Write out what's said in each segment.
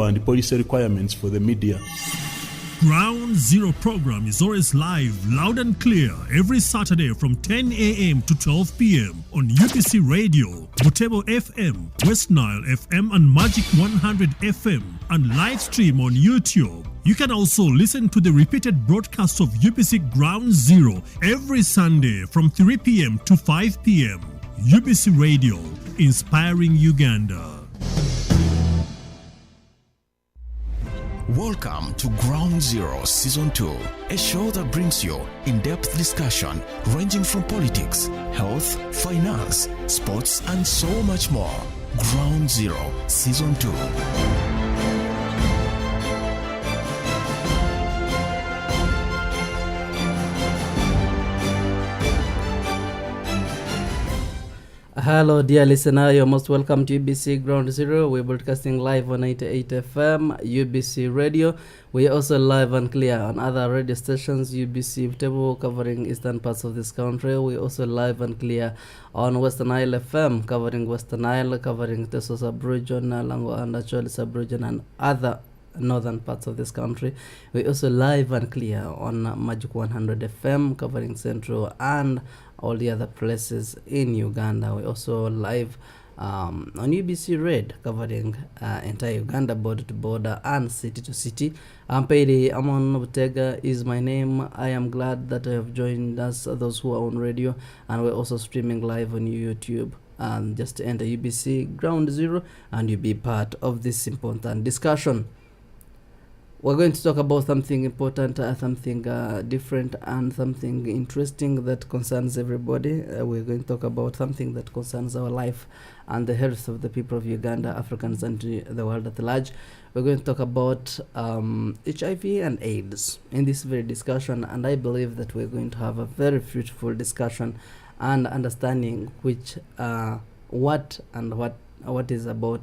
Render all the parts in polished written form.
and the policy requirements for the media. Ground Zero program is always live, loud and clear, every Saturday from 10 a.m. to 12 p.m. on UBC Radio, Butebo FM, West Nile FM and Magic 100 FM, and live stream on YouTube. You can also listen to the repeated broadcast of UBC Ground Zero every Sunday from 3 p.m. to 5 p.m. UBC Radio, inspiring Uganda. Welcome to Ground Zero Season 2, a show that brings you in-depth discussion ranging from politics, health, finance, sports, and so much more. Ground Zero Season 2. Hello dear listener, you're most welcome to UBC Ground Zero. We're broadcasting live on 98 FM, UBC Radio. We're also live and clear on other radio stations, UBC Butebo covering eastern parts of this country. We're also live and clear on Western Nile FM covering Western Nile, covering Teso sub-region, Lango and Acholi sub-region and other northern parts of this country. We're also live and clear on Magic 100 FM covering central and all the other places in Uganda. We're also live on UBC Red covering entire Uganda, border to border and city to city. Ampere Amon Butega is my name. I am glad that you have joined us, those who are on radio, and we're also streaming live on YouTube. And just enter UBC Ground Zero and you'll be part of this important discussion. We're going to talk about something important, something different and something interesting that concerns everybody. We're going to talk about something that concerns our life and the health of the people of Uganda, Africans and the world at large. We're going to talk about HIV and AIDS in this very discussion, and I believe that we're going to have a very fruitful discussion and understanding which what is about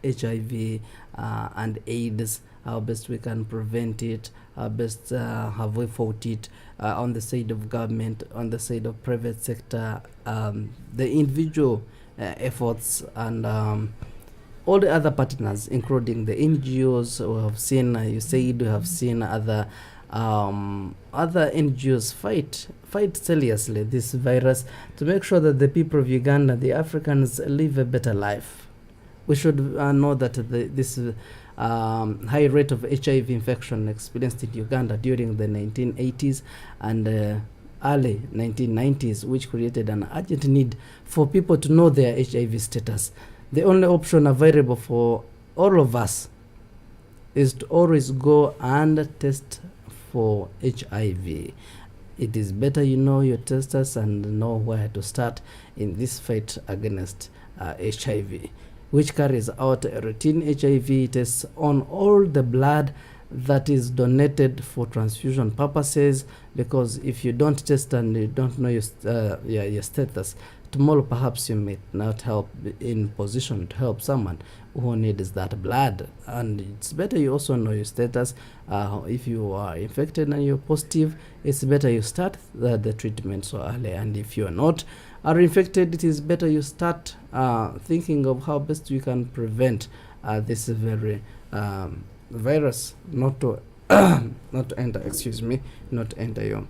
HIV and AIDS, how best we can prevent it, how best have we fought it on the side of government, on the side of private sector, the individual efforts and all the other partners, including the NGOs. We have seen, we have seen other NGOs fight seriously this virus to make sure that the people of Uganda, the Africans, live a better life. We should know that this high rate of HIV infection experienced in Uganda during the 1980s and early 1990s, which created an urgent need for people to know their HIV status. The only option available for all of us is to always go and test for HIV. It is better you know your status and know where to start in this fight against HIV, which carries out a routine HIV test on all the blood that is donated for transfusion purposes, because if you don't test and you don't know your status, tomorrow perhaps you may not help in position to help someone who needs that blood. And it's better you also know your status. If you are infected and you're positive, it's better you start the treatment so early, and if you're not are infected, it is better you start thinking of how best you can prevent this very virus not to enter you.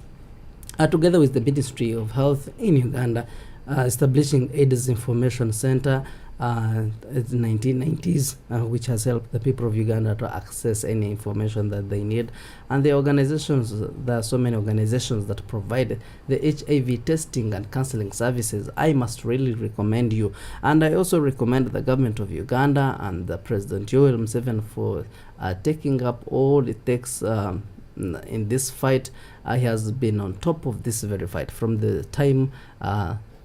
Together with the Ministry of Health in Uganda, establishing AIDS Information Center in the 1990s, which has helped the people of Uganda to access any information that they need. And the organizations, there are so many organizations that provide the HIV testing and counseling services. I must really recommend you. And I also recommend the government of Uganda and the President Yoweri Museveni for taking up all it takes in this fight. He has been on top of this very fight from the time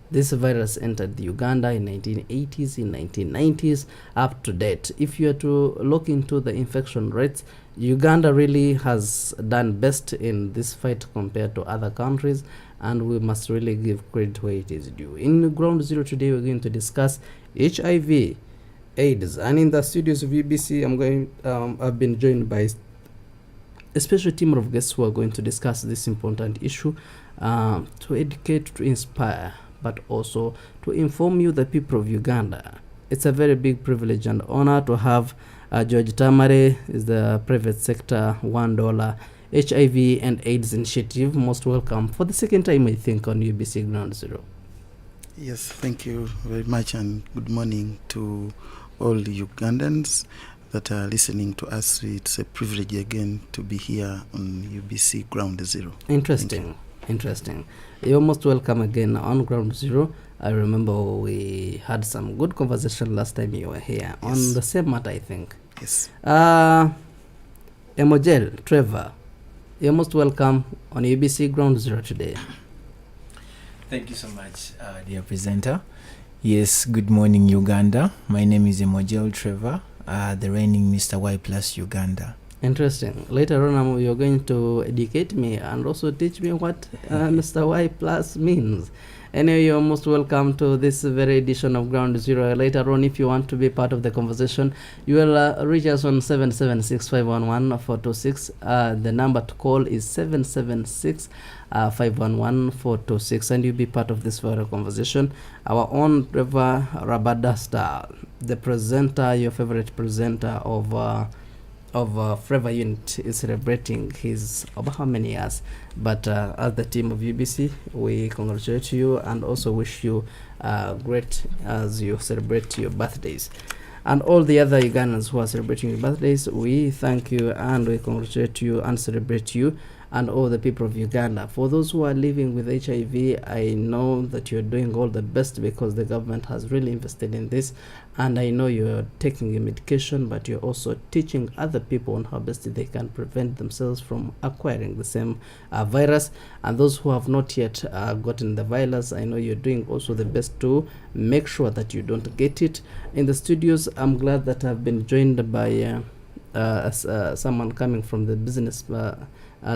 this virus entered Uganda in 1980s, in 1990s, up to date. If you are to look into the infection rates, Uganda really has done best in this fight compared to other countries, and we must really give credit where it is due. In Ground Zero today, we're going to discuss HIV, AIDS, and in the studios of UBC, I've been joined by a special team of guests who are going to discuss this important issue, to educate, to inspire, but also to inform you, the people of Uganda. It's a very big privilege and honor to have George Tamare is the private sector $1 HIV and AIDS initiative. Most welcome for the second time, I think, on UBC Ground Zero. Yes, thank you very much, and good morning to all the Ugandans that are listening to us. It's a privilege again to be here on UBC Ground Zero. Interesting. You're most welcome again on Ground Zero. I remember we had some good conversation last time you were here on the same matter, I think. Yes. Emojel, Trevor, you're most welcome on UBC Ground Zero today. Thank you so much, dear presenter. Yes, good morning, Uganda. My name is Emojel Trevor, the reigning Mr. Y Plus Uganda. Interesting. Later on, you're going to educate me and also teach me what Mr. Y Plus means. Anyway, you're most welcome to this very edition of Ground Zero. Later on, if you want to be part of the conversation, you will reach us on 776-511-426. The number to call is 776-511-426, and you'll be part of this very conversation. Our own Trevor Rabadasta, the presenter, your favorite presenter of Flavor Unit, is celebrating his over how many years, but as the team of UBC, we congratulate you and also wish you great as you celebrate your birthdays. And all the other Ugandans who are celebrating your birthdays, we thank you and we congratulate you and celebrate you and all the people of Uganda. For those who are living with HIV, I know that you're doing all the best because the government has really invested in this, and I know you're taking your medication, but you're also teaching other people on how best they can prevent themselves from acquiring the same virus. And those who have not yet gotten the virus, I know you're doing also the best to make sure that you don't get it. In the studios, I'm glad that I've been joined by someone coming from the business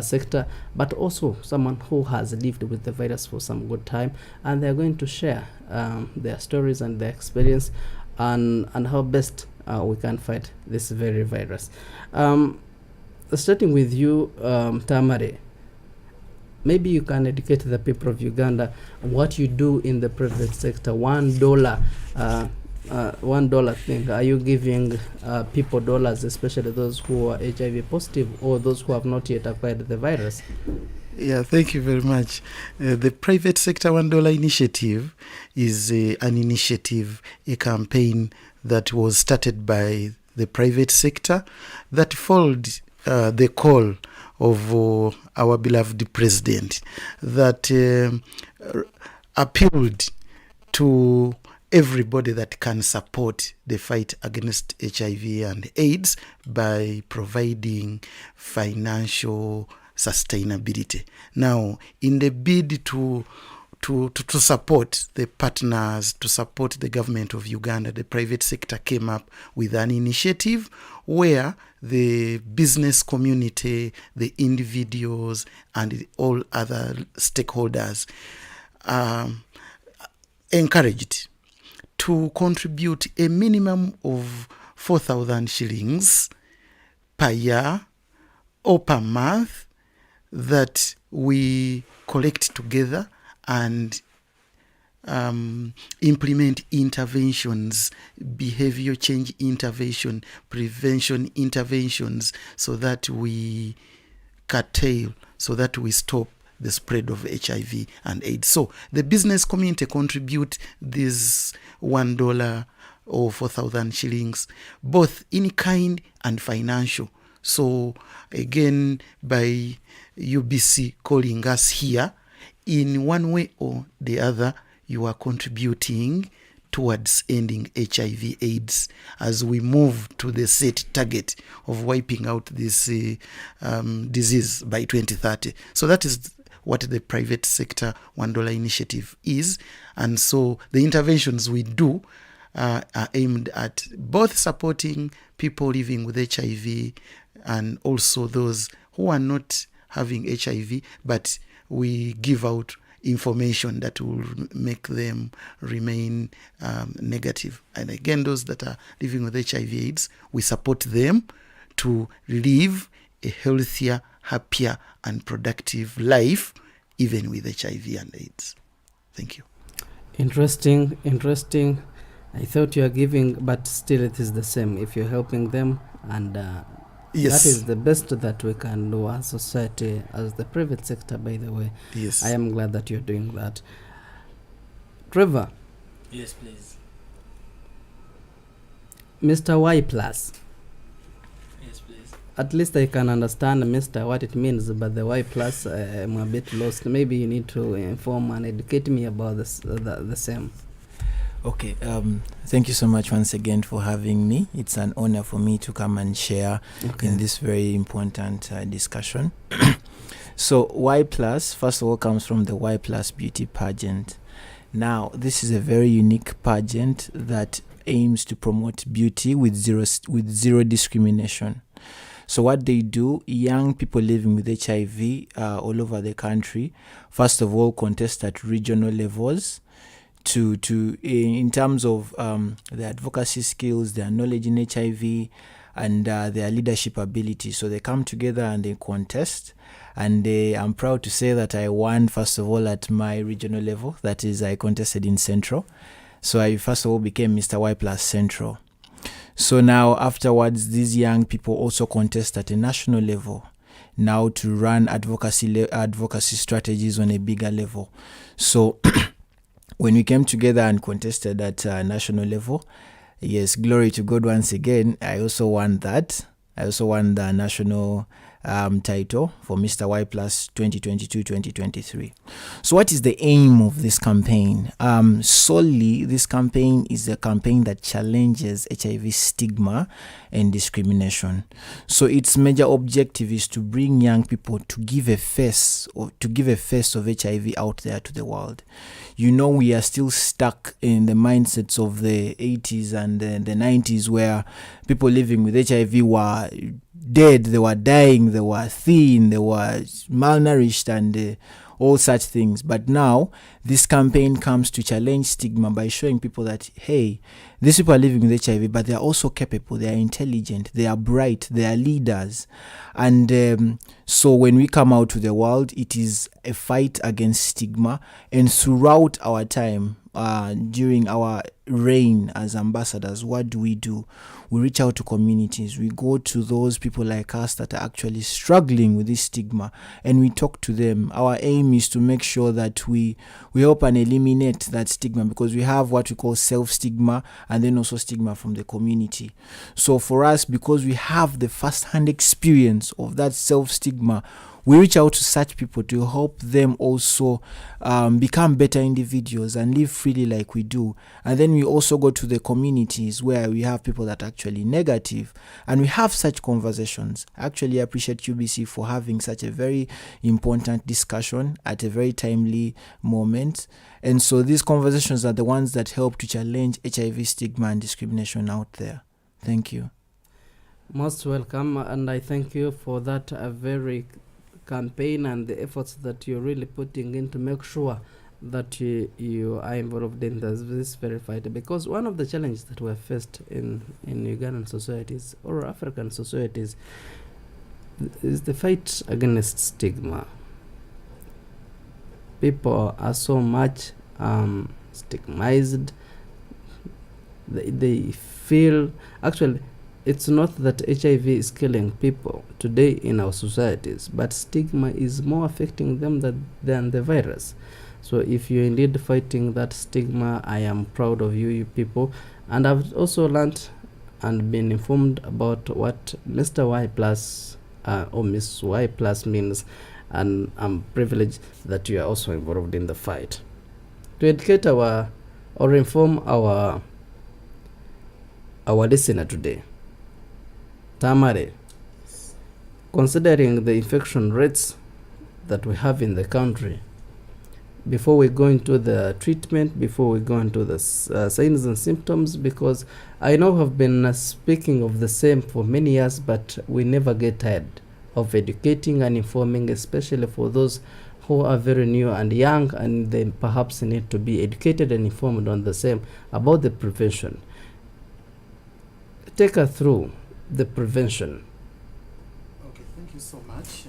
sector, but also someone who has lived with the virus for some good time, and they're going to share their stories and their experience and how best we can fight this very virus. Starting with you, Tamare, maybe you can educate the people of Uganda what you do in the private sector. $1 thing. Are you giving people dollars, especially those who are HIV positive or those who have not yet acquired the virus? Yeah, thank you very much. The private sector $1 initiative is an initiative, a campaign that was started by the private sector that followed the call of our beloved president, that appealed to everybody that can support the fight against HIV and AIDS by providing financial sustainability. Now, in the bid to support the partners, to support the government of Uganda, the private sector came up with an initiative where the business community, the individuals, and all other stakeholders encouraged to contribute a minimum of 4,000 shillings per year or per month that we collect together and implement interventions, behavior change intervention, prevention interventions, so that we curtail, so that we stop the spread of HIV and AIDS. So the business community contribute this $1 or 4,000 shillings, both in kind and financial. So again, by UBC calling us here, in one way or the other, you are contributing towards ending HIV AIDS as we move to the set target of wiping out this disease by 2030. So that is what the private sector $1 initiative is. And so the interventions we do are aimed at both supporting people living with HIV and also those who are not having HIV, but we give out information that will make them remain negative. And again, those that are living with HIV AIDS, we support them to live a healthier, happier, and productive life, even with HIV and AIDS. Thank you. Interesting. I thought you are giving, but still it is the same. If you're helping them, and Yes. that is the best that we can do as society, as the private sector, by the way. Yes. I am glad that you're doing that. Trevor, Yes, please. Mr. Y plus. Yes, please. At least I can understand Mr. what it means, but the Y plus, I'm a bit lost. Maybe you need to inform and educate me about this, the same. Okay, thank you so much once again for having me. It's an honor for me to come and share in this very important discussion. So Y plus, first of all, comes from the Y plus beauty pageant. Now, this is a very unique pageant that aims to promote beauty with zero discrimination. So what they do, young people living with HIV all over the country, first of all, contest at regional levels to in terms of their advocacy skills, their knowledge in HIV, and their leadership ability. So they come together and they contest. And I'm proud to say that I won, first of all, at my regional level. That is, I contested in Central. So I first of all became Mr. Y plus Central. So now afterwards, these young people also contest at a national level, now to run advocacy strategies on a bigger level. So when we came together and contested at national level, yes, glory to God once again, I also won that. I also won the national title for Mr. Y Plus 2022-2023. So what is the aim of this campaign? Solely, this campaign is a campaign that challenges HIV stigma and discrimination. So its major objective is to bring young people to give a face of HIV out there to the world. You know, we are still stuck in the mindsets of the 80s and the 90s, where people living with HIV were dead, they were dying, they were thin, they were malnourished, and all such things. But now this campaign comes to challenge stigma by showing people that, hey, these people are living with HIV, but they are also capable, they are intelligent, they are bright, they are leaders. And so when we come out to the world, it is a fight against stigma. And throughout our time, during our reign as ambassadors, what do? We reach out to communities. We go to those people like us that are actually struggling with this stigma, and we talk to them. Our aim is to make sure that we help and eliminate that stigma, because we have what we call self-stigma and then also stigma from the community. So for us, because we have the first-hand experience of that self-stigma, we reach out to such people to help them also become better individuals and live freely like we do. And then we also go to the communities where we have people that are actually negative, and we have such conversations. I actually appreciate UBC for having such a very important discussion at a very timely moment. And so these conversations are the ones that help to challenge HIV stigma and discrimination out there. Thank you. Most welcome, and I thank you for that very campaign and the efforts that you're really putting in to make sure that you are involved in this very fight. Because one of the challenges that we're faced in Ugandan societies or African societies is the fight against stigma. People are so much stigmatized. They feel, actually, it's not that HIV is killing people today in our societies, but stigma is more affecting them than the virus. So if you're indeed fighting that stigma, I am proud of you people. And I've also learned and been informed about what Mr. Y plus or Miss Y plus means, and I'm privileged that you are also involved in the fight. To educate or inform our listener today, Tamare, considering the infection rates that we have in the country, before we go into the treatment, before we go into the signs and symptoms, because I know I've been speaking of the same for many years, but we never get tired of educating and informing, especially for those who are very new and young, and they perhaps need to be educated and informed on the same about the prevention. Take us through the prevention. Okay, thank you so much.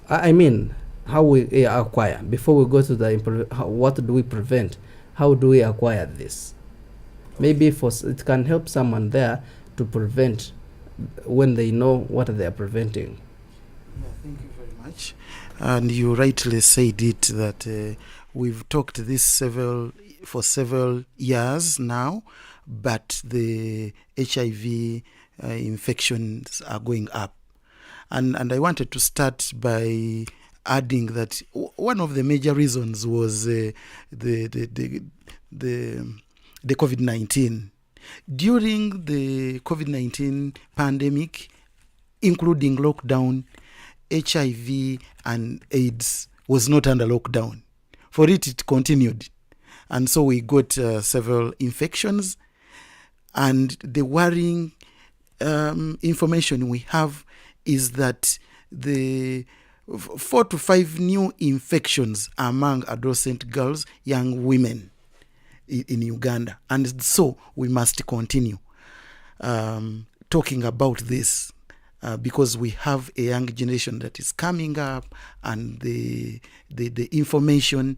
I mean, how we acquire, before we go to the what do we prevent, how do we acquire this? Maybe it can help someone there to prevent when they know what they are preventing. Yeah, thank you very much. And you rightly said it that we've talked this for several years now, but the HIV infections are going up. And I wanted to start by adding that one of the major reasons was the COVID-19. During the COVID-19 pandemic, including lockdown, HIV and AIDS was not under lockdown. For it continued. And so we got several infections. And the worrying information we have is that the 4 to 5 new infections among adolescent girls, young women in Uganda. And so we must continue talking about this because we have a young generation that is coming up, and the information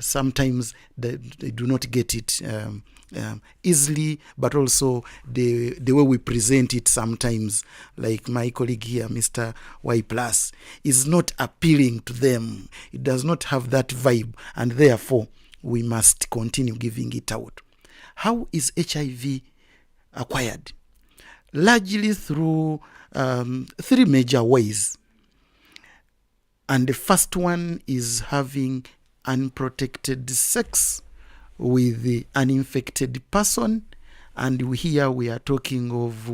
sometimes they do not get it easily, but also the way we present it sometimes, like my colleague here, Mr. Y+, is not appealing to them. It does not have that vibe, and therefore we must continue giving it out. How is HIV acquired? Largely through 3 major ways. And the first one is having unprotected sex with the uninfected person, and here we are talking of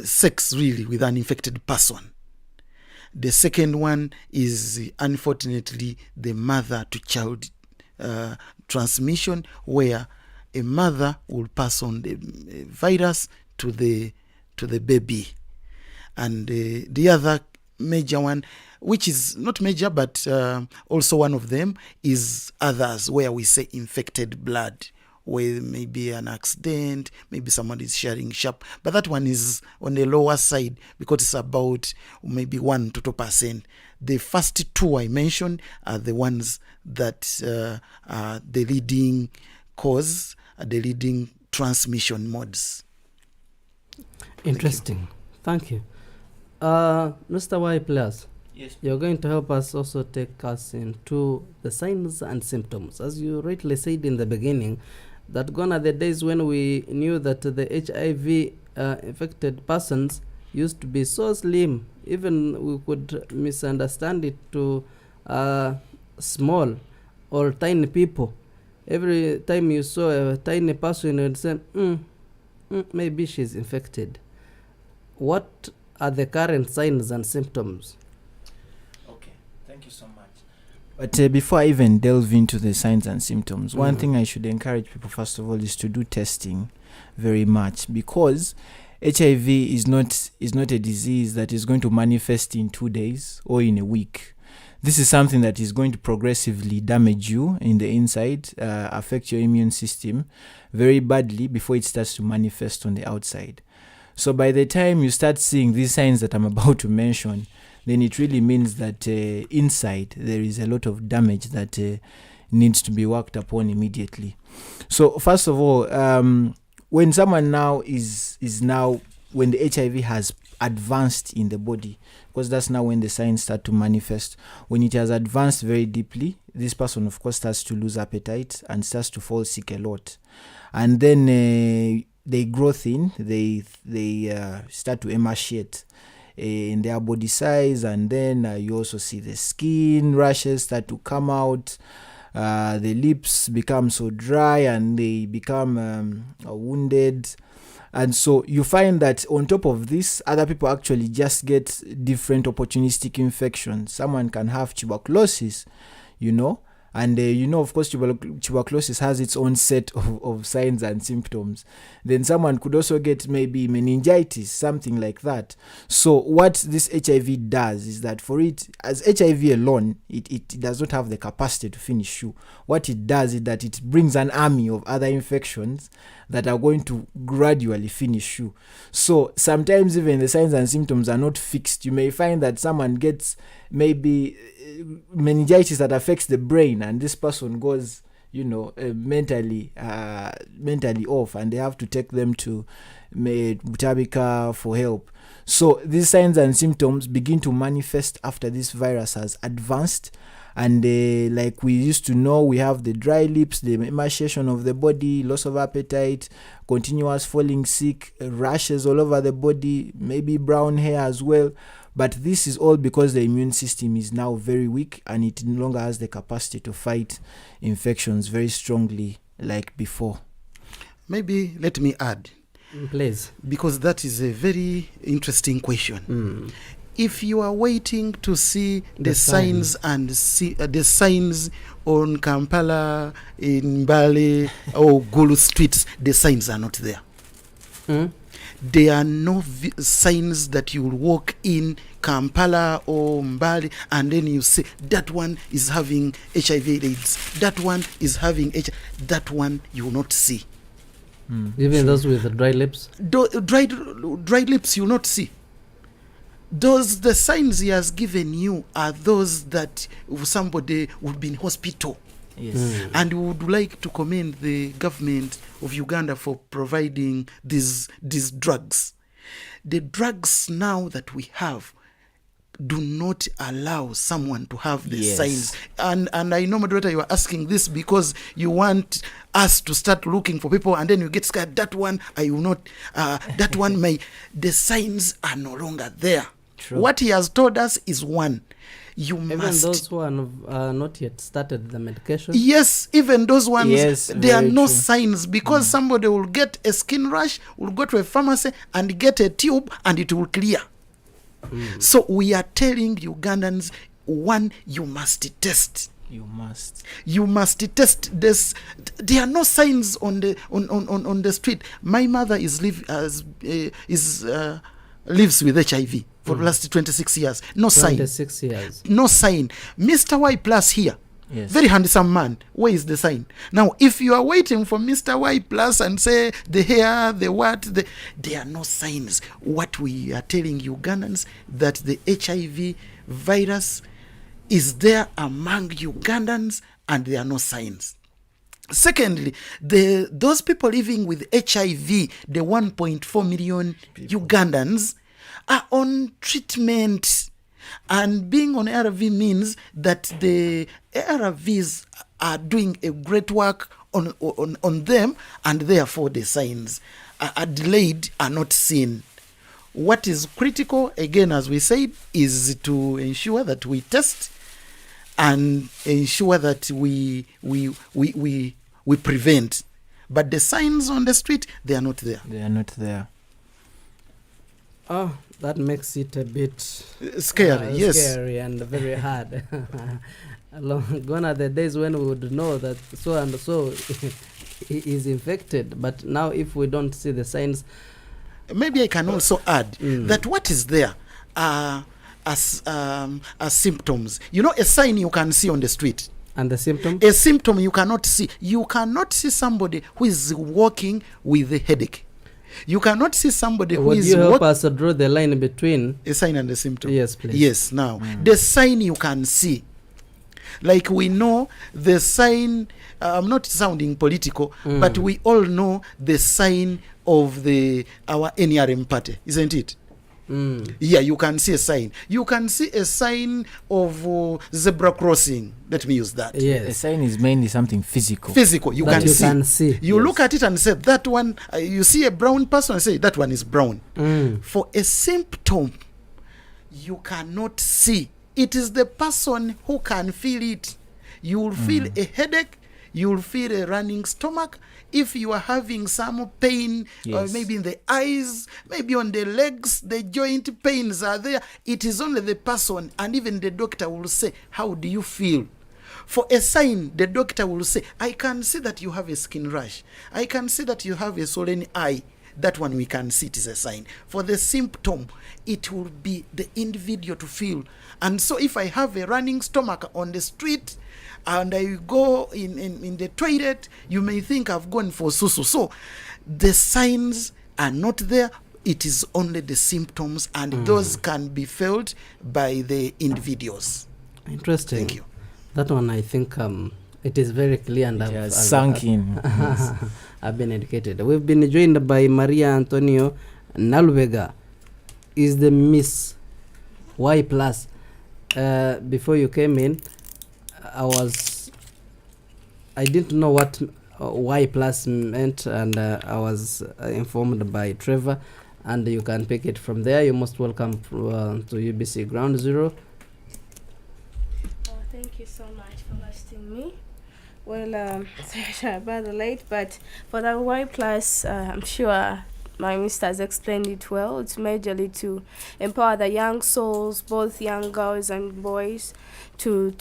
sex really with an infected person. The second one is unfortunately the mother to child transmission, where a mother will pass on the virus to the baby. And the other major one, which is not major but also one of them, is others, where we say infected blood, where maybe an accident, maybe someone is sharing sharp, but that one is on the lower side because it's about maybe 1 to 2%. The first 2 I mentioned are the ones that are the leading cause, the leading transmission modes. Interesting. Thank you. Mr. Y+, Yes. you're going to help us also take us into the signs and symptoms. As you rightly said in the beginning, that gone are the days when we knew that the HIV infected persons used to be so slim, even we could misunderstand it to small or tiny people. Every time you saw a tiny person, you would say, maybe she's infected. What are the current signs and symptoms? Okay, thank you so much. But before I even delve into the signs and symptoms, one thing I should encourage people, first of all, is to do testing very much, because HIV is not a disease that is going to manifest in 2 days or in a week. This is something that is going to progressively damage you in the inside, affect your immune system very badly before it starts to manifest on the outside. So by the time you start seeing these signs that I'm about to mention, then it really means that inside there is a lot of damage that needs to be worked upon immediately. So first of all, when someone now is now, when the HIV has advanced in the body, because that's now when the signs start to manifest. When it has advanced very deeply, this person of course starts to lose appetite and starts to fall sick a lot. And then they grow thin, they start to emaciate in their body size, and then you also see the skin rashes start to come out, the lips become so dry and they become wounded. And so you find that on top of this, other people actually just get different opportunistic infections. Someone can have tuberculosis, and of course tuberculosis has its own set of signs and symptoms. Then someone could also get maybe meningitis, something like that. So what this HIV does is that for it, as HIV alone, it does not have the capacity to finish you. What it does is that it brings an army of other infections that are going to gradually finish you. So sometimes even the signs and symptoms are not fixed. You may find that someone gets maybe meningitis that affects the brain, and this person goes mentally off, and they have to take them to Butabika for help. So these signs and symptoms begin to manifest after this virus has advanced. And like we used to know, we have the dry lips, the emaciation of the body, loss of appetite, continuous falling sick, rashes all over the body, maybe brown hair as well. But this is all because the immune system is now very weak, and it no longer has the capacity to fight infections very strongly like before. Maybe let me add, please, because that is a very interesting question. If you are waiting to see the signs and the signs on Kampala, in Mbale or Gulu streets, the signs are not there. There are no signs that you will walk in Kampala or Mbale and then you say that one is having HIV/AIDS, that one is having HIV. That one you will not see. Even those with the dry lips? Dry lips you will not see. The signs he has given you are those that somebody would be in hospital. Yes. And we would like to commend the government of Uganda for providing these drugs. The drugs now that we have do not allow someone to have the signs. And I know, moderator, you are asking this because you want us to start looking for people, and then you get scared. That one, I will not. That one may. The signs are no longer there. True. What he has told us is one. Even those who are not yet started the medication. Yes, even those ones, there are no true. signs, because somebody will get a skin rash, will go to a pharmacy and get a tube, and it will clear. So we are telling Ugandans, one, you must test. You must test this. There are no signs on the street. My mother lives with HIV for the last 26 years. No sign. 26 years. No sign. Mr. Y plus here. Yes. Very handsome man. Where is the sign? Now, if you are waiting for Mr. Y plus and say the hair, there are no signs. What we are telling Ugandans, that the HIV virus is there among Ugandans and there are no signs. Secondly, those people living with HIV, the 1.4 million Ugandans, are on treatment. And being on ARV means that the ARVs are doing a great work on them, and therefore the signs are delayed, are not seen. What is critical, again, as we said, is to ensure that we test and ensure that we prevent. But the signs on the street, they are not there. They are not there. Oh, that makes it a bit scary. Yes, scary and very hard. Gone are the days when we would know that so and so is infected. But now, if we don't see the signs, maybe I can also add that what is there as symptoms. You know, a sign you can see on the street. And the symptom? A symptom you cannot see. You cannot see somebody who is walking with a headache. You cannot see somebody who is... Would you help us draw the line between a sign and a symptom? Yes, please. Yes, now, the sign you can see. Like we know the sign, I'm not sounding political, but we all know the sign of our NRM party, isn't it? Yeah, you can see a sign. You can see a sign of zebra crossing. Let me use that. Yes. A sign is mainly something physical. Physical. You that can see. You yes. look at it and say, that one, you see a brown person and say, that one is brown. For a symptom, you cannot see. It is the person who can feel it. You will feel a headache. You will feel a running stomach. If you are having some pain, or maybe in the eyes, maybe on the legs, the joint pains are there, it is only the person, and even the doctor will say, how do you feel? For a sign, the doctor will say, I can see that you have a skin rash. I can see that you have a swollen eye. That one we can see, it is a sign. For the symptom, it will be the individual to feel. And so if I have a running stomach on the street, and I go in the toilet, you may think I've gone for susu. So the signs are not there. It is only the symptoms, and those can be felt by the individuals. Interesting. Thank you. That one, I think It is very clear, and It has sunk in. Yes. I've been educated. We've been joined by Maria Antonio Nalvega, is the Miss Y plus. Before you came in, I didn't know what Y plus meant, and I was informed by Trevor, and you can pick it from there. You're most welcome to UBC Ground Zero. Thank you so much for hosting me. Well, sorry about the late, but for the Y plus, I'm sure my mister has explained it well. It's majorly to empower the young souls, both young girls and boys, to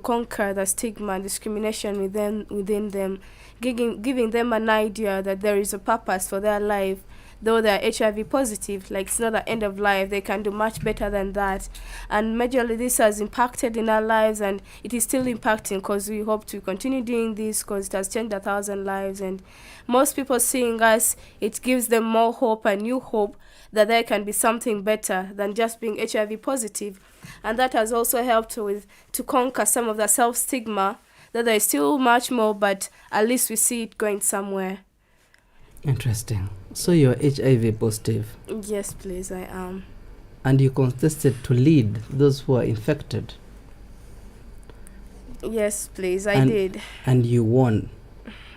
conquer the stigma and discrimination within them, giving them an idea that there is a purpose for their life. Though they're HIV positive, like, it's not the end of life, they can do much better than that. And majorly this has impacted in our lives, and it is still impacting, because we hope to continue doing this, because it has changed 1,000 lives. And most people seeing us, it gives them more hope and new hope that there can be something better than just being HIV positive. And that has also helped to conquer some of the self-stigma, that there is still much more, but at least we see it going somewhere. Interesting. So you're HIV positive? Yes, please, I am. And you contested to lead those who are infected? Yes, please, I did. And you won?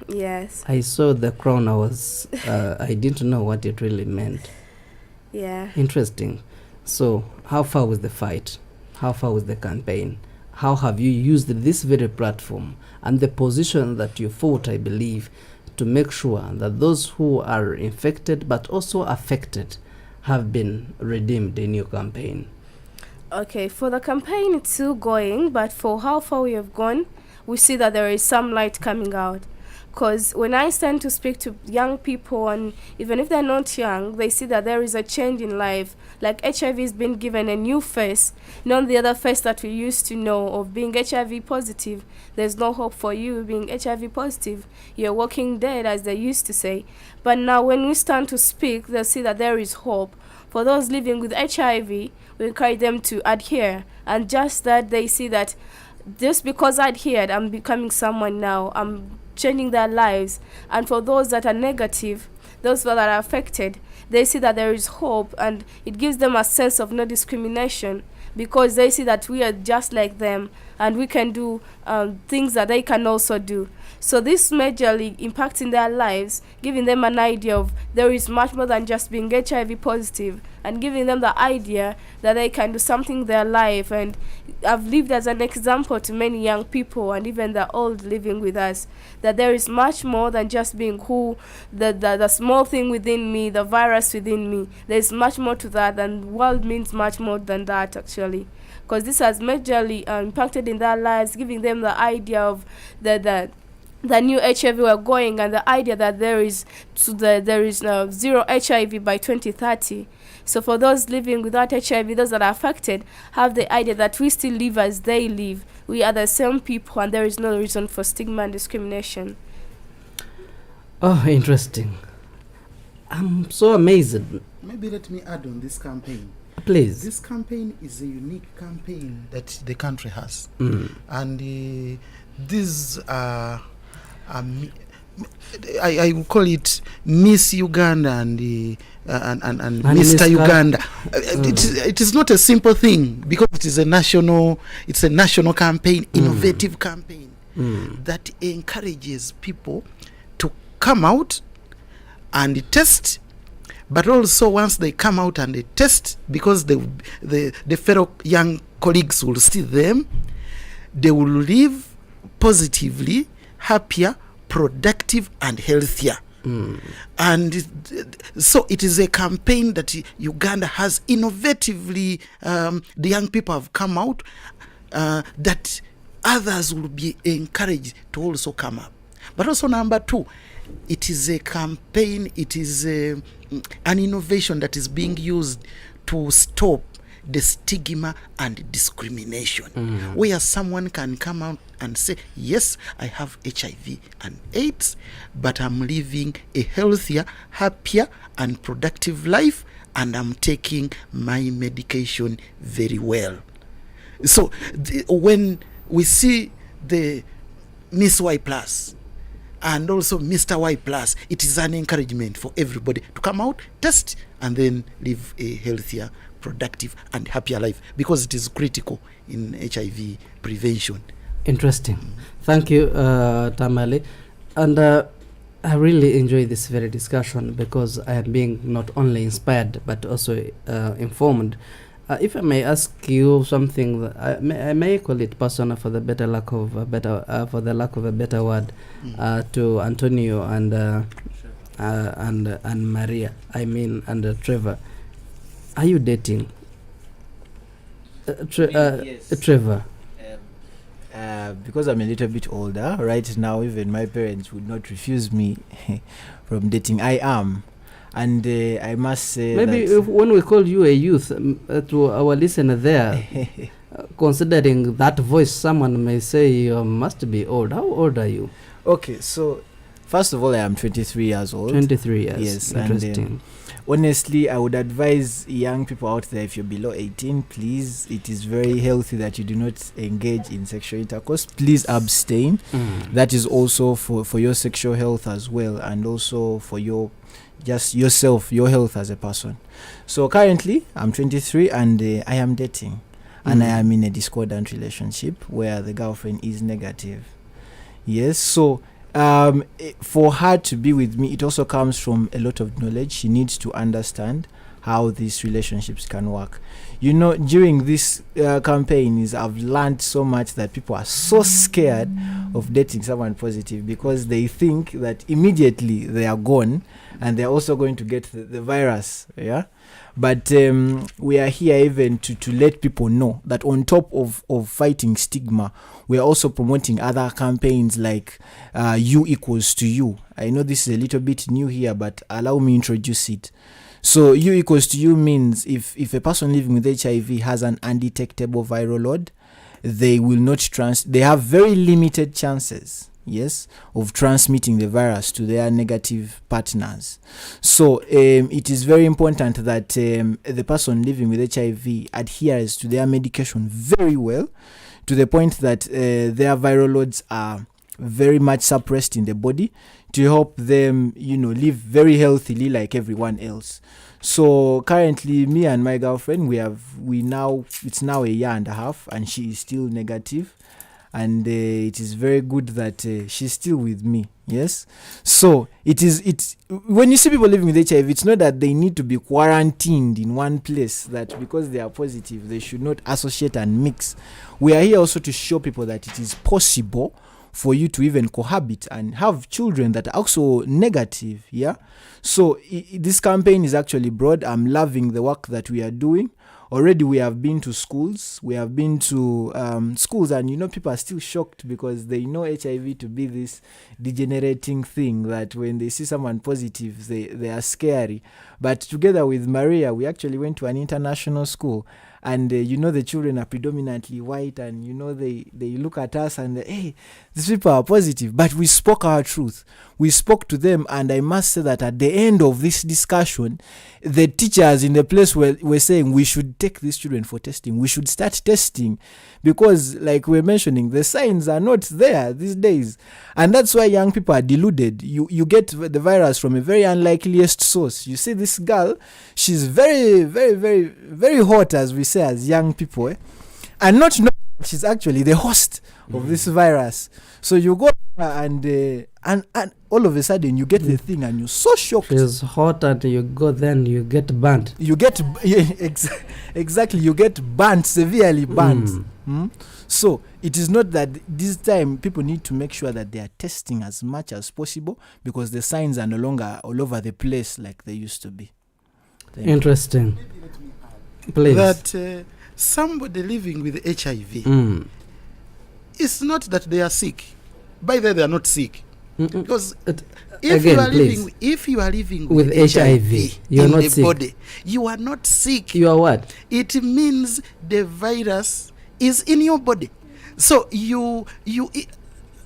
Yes. I saw the crown. I didn't know what it really meant. Yeah. Interesting. So how far was the fight? How far was the campaign? How have you used this very platform and the position that you fought, I believe, to make sure that those who are infected but also affected have been redeemed in your campaign? Okay, for the campaign, it's still going, but for how far we have gone, we see that there is some light coming out. Because when I stand to speak to young people, and even if they're not young, they see that there is a change in life. Like, HIV has been given a new face, not the other face that we used to know of being HIV positive. There's no hope for you being HIV positive. You're walking dead, as they used to say. But now when we stand to speak, they see that there is hope. For those living with HIV, we encourage them to adhere. And just that, they see that just because I adhered, I'm becoming someone now. I'm changing their lives. And for those that are negative, those that are affected, they see that there is hope, and it gives them a sense of no discrimination, because they see that we are just like them, and we can do things that they can also do. So this majorly impacting their lives, giving them an idea of there is much more than just being HIV positive, and giving them the idea that they can do something in their life. And I've lived as an example to many young people, and even the old living with us, that there is much more than just being the small thing within me, the virus within me. There's much more to that, and the world means much more than that, actually. Because this has majorly impacted in their lives, giving them the idea of the new HIV we're going, and the idea that there is zero HIV by 2030. So for those living without HIV, those that are affected, have the idea that we still live as they live. We are the same people, and there is no reason for stigma and discrimination. Oh, interesting. I'm so amazed. Maybe let me add on this campaign. Please. This campaign is a unique campaign that the country has. And these are... I will call it Miss Uganda and Mr. Uganda. It is not a simple thing, because it is a national campaign, innovative campaign that encourages people to come out and test. But also, once they come out and they test, because the fellow young colleagues will see them, they will live positively, happier, productive, and healthier. And so it is a campaign that Uganda has innovatively, the young people have come out, that others will be encouraged to also come up. But also, number two, it is a campaign, it is an innovation that is being used to stop the stigma and discrimination, where someone can come out and say, yes, I have HIV and AIDS, but I'm living a healthier, happier, and productive life, and I'm taking my medication very well. So when we see the Miss Y Plus and also Mr. Y Plus. It is an encouragement for everybody to come out, test, and then live a healthier, productive, and happier life, because it is critical in HIV prevention. Interesting. Thank you, Tamale. And I really enjoy this very discussion, because I am being not only inspired but also informed. If I may ask you something, that I may call it personal for the lack of a better word, to Antonio and Maria. I mean, and Trevor. Are you dating? Yes. Trevor. Because I'm a little bit older right now, even my parents would not refuse me from dating. I am, and I must say, maybe if, when we call you a youth, to our listener there, considering that voice, someone may say you must be old. How old are you? Okay, so first of all, I am 23 years old. 23 years. Yes, Interesting. and honestly, I would advise young people out there, if you're below 18, please, it is very healthy that you do not engage in sexual intercourse. Please abstain. That is also for your sexual health as well, and also for your just yourself, your health as a person. So currently, I'm 23 and I am dating, and I am in a discordant relationship where the girlfriend is negative. Yes, so for her to be with me, it also comes from a lot of knowledge. She needs to understand how these relationships can work. You know, during this campaign, I've learned so much that people are so scared of dating someone positive, because they think that immediately they are gone and they're also going to get the virus. Yeah. But we are here even to let people know that on top of fighting stigma, we are also promoting other campaigns like U equals to you. I know this is a little bit new here, but allow me introduce it. So U equals to you means if a person living with HIV has an undetectable viral load, they will not they have very limited chances, yes, of transmitting the virus to their negative partners. So it is very important that the person living with HIV adheres to their medication very well, to the point that their viral loads are very much suppressed in the body, to help them, live very healthily like everyone else. So currently, me and my girlfriend, it's now a year and a half, and she is still negative. And it is very good that she's still with me. Yes. So it's when you see people living with HIV, it's not that they need to be quarantined in one place, that because they are positive, they should not associate and mix. We are here also to show people that it is possible for you to even cohabit and have children that are also negative. Yeah. So this campaign is actually broad. I'm loving the work that we are doing. Already we have been to schools. We have been to schools, and people are still shocked because they know HIV to be this degenerating thing that when they see someone positive, they are scary. But together with Maria, we actually went to an international school. And the children are predominantly white, and they look at us and hey, these people are positive. But we spoke our truth. We spoke to them, and I must say that at the end of this discussion, the teachers in the place were saying we should take these children for testing. We should start testing, because like we're mentioning, the signs are not there these days, and that's why young people are deluded. You get the virus from a very unlikeliest source. You see this girl, she's very, very, very, very hot, as we say as young people, and not know she's actually the host of this virus. So you go and all of a sudden you get the thing, and you're so shocked. She's hot, and you go, then you get burnt. You get exactly, you get burnt, severely burnt. So it is not that this time people need to make sure that they are testing as much as possible, because the signs are no longer all over the place like they used to be. Interesting. Please. That somebody living with HIV, it's not that they are sick. By the way, they are not sick. Because if you are living with HIV you're in not the sick. body, you are not sick. You are what? It means the virus is in your body. So you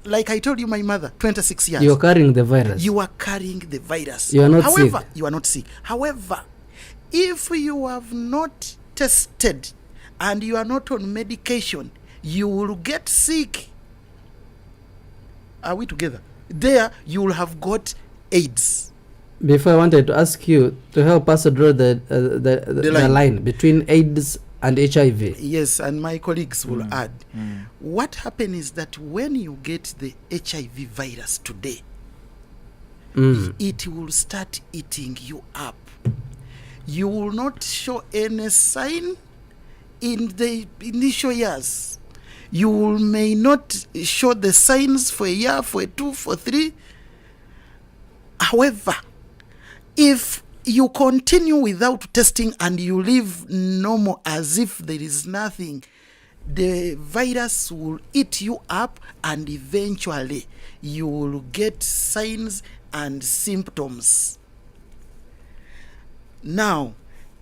like I told you, my mother, 26 years. You're carrying the virus. You are carrying the virus. You are not However, sick. you are not sick. However, if you have not tested and you are not on medication, you will get sick. Are we together? There you will have got AIDS. Before, I wanted to ask you to help us draw the line between AIDS and HIV. Yes, and my colleagues will add. What happens is that when you get the HIV virus today, it will start eating you up. You will not show any sign in the initial years. You may not show the signs for a year, for 2, for 3. However, if you continue without testing and you live normal as if there is nothing, the virus will eat you up, and eventually you will get signs and symptoms. Now,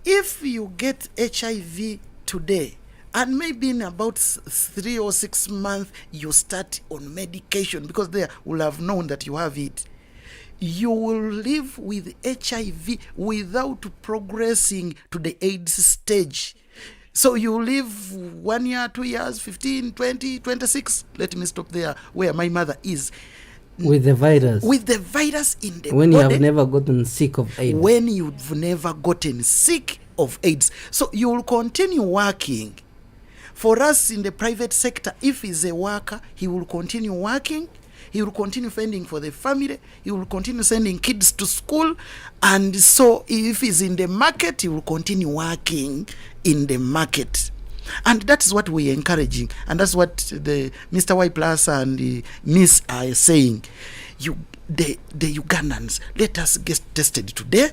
if you get HIV today, and maybe in about 3 or 6 months you start on medication, because they will have known that you have it, you will live with HIV without progressing to the AIDS stage. So you live 1 year, 2 years, 15, 20, 26. Let me stop there where my mother is. With the virus? With the virus in the when body. You have never gotten sick of AIDS. When you've never gotten sick of AIDS. So you will continue working. For us in the private sector, if he's a worker, he will continue working. He will continue fending for the family. He will continue sending kids to school. And so if he's in the market, he will continue working in the market. And that's what we're encouraging. And that's what the Mr. Y Plus and the Miss are saying. The Ugandans, let us get tested today.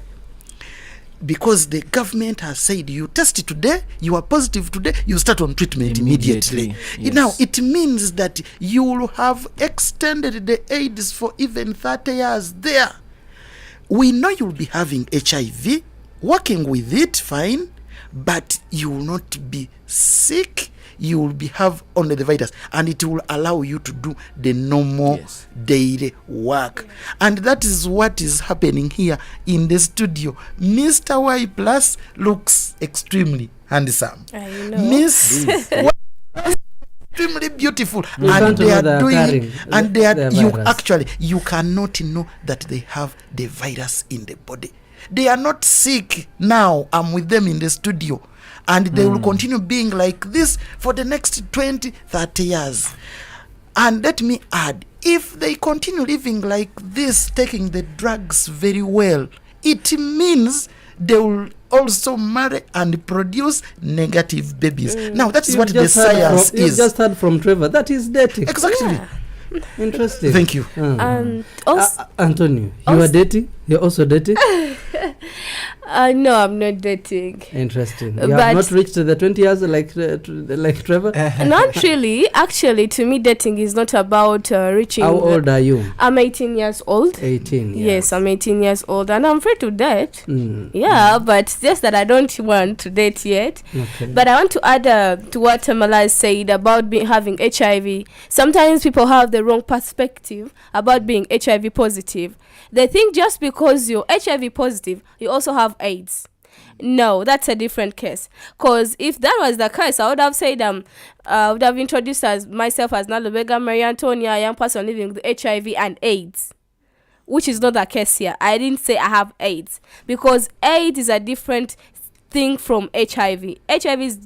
Because the government has said you test it today, you are positive today, you start on treatment immediately. Yes. Now, it means that you will have extended the AIDS for even 30 years there. We know you'll be having HIV, working with it, fine, but you will not be sick. You will have only the virus, and it will allow you to do the normal daily work. And that is what is happening here in the studio. Mr. Y Plus looks extremely handsome. I know. Miss Y extremely beautiful, and they are doing, and they are, you cannot know that they have the virus in the body. They are not sick now. I'm with them in the studio. And they will continue being like this for the next 20, 30 years. And let me add, if they continue living like this, taking the drugs very well, it means they will also marry and produce negative babies. Now, that's what the science is. You just heard from Trevor. That is dating. Exactly. Yeah. Interesting. Thank you. Also, Antonio, you are dating? You're also dating? No, I'm not dating. Interesting. You have not reached the 20 years like Trevor? Not really. Actually, to me, dating is not about reaching. How old are you? I'm 18 years old. 18, Yes, I'm 18 years old, and I'm free to date. Yeah, but just that I don't want to date yet. Okay. But I want to add to what Malai said about having HIV. Sometimes people have the wrong perspective about being HIV positive. They think just because you're HIV positive, you also have AIDS. No, that's a different case. Because if that was the case, I would have said, I would have introduced myself as Nalubega Maria Antonia, a young person living with HIV and AIDS, which is not the case here. I didn't say I have AIDS, because AIDS is a different thing from HIV. HIV is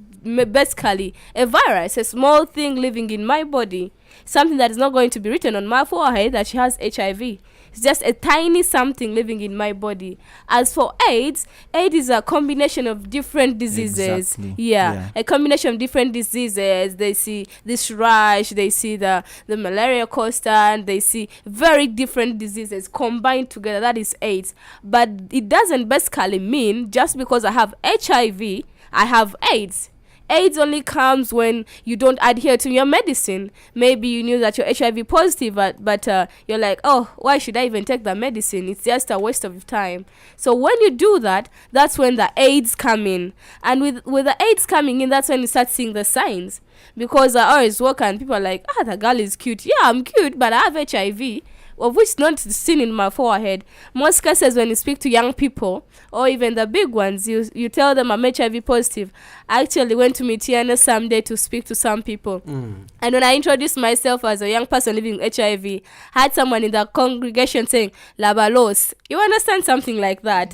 basically a virus, a small thing living in my body, something that is not going to be written on my forehead that she has HIV. It's just a tiny something living in my body. As for AIDS is a combination of different diseases. Exactly. Yeah, a combination of different diseases. They see this rash, they see the malaria constant, they see very different diseases combined together. That is AIDS. But it doesn't basically mean just because I have HIV, I have AIDS. AIDS only comes when you don't adhere to your medicine. Maybe you knew that you're HIV positive, but you're like, oh, why should I even take the medicine? It's just a waste of time. So when you do that, that's when the AIDS come in. And with the AIDS coming in, that's when you start seeing the signs. Because I always walk and people are like, the girl is cute. Yeah, I'm cute, but I have HIV. of which not seen in my forehead. Most cases when you speak to young people, or even the big ones, you tell them I'm HIV positive. I actually went to Mitiana someday to speak to some people. And when I introduced myself as a young person living with HIV, I had someone in the congregation saying, Labalos. You understand something like that?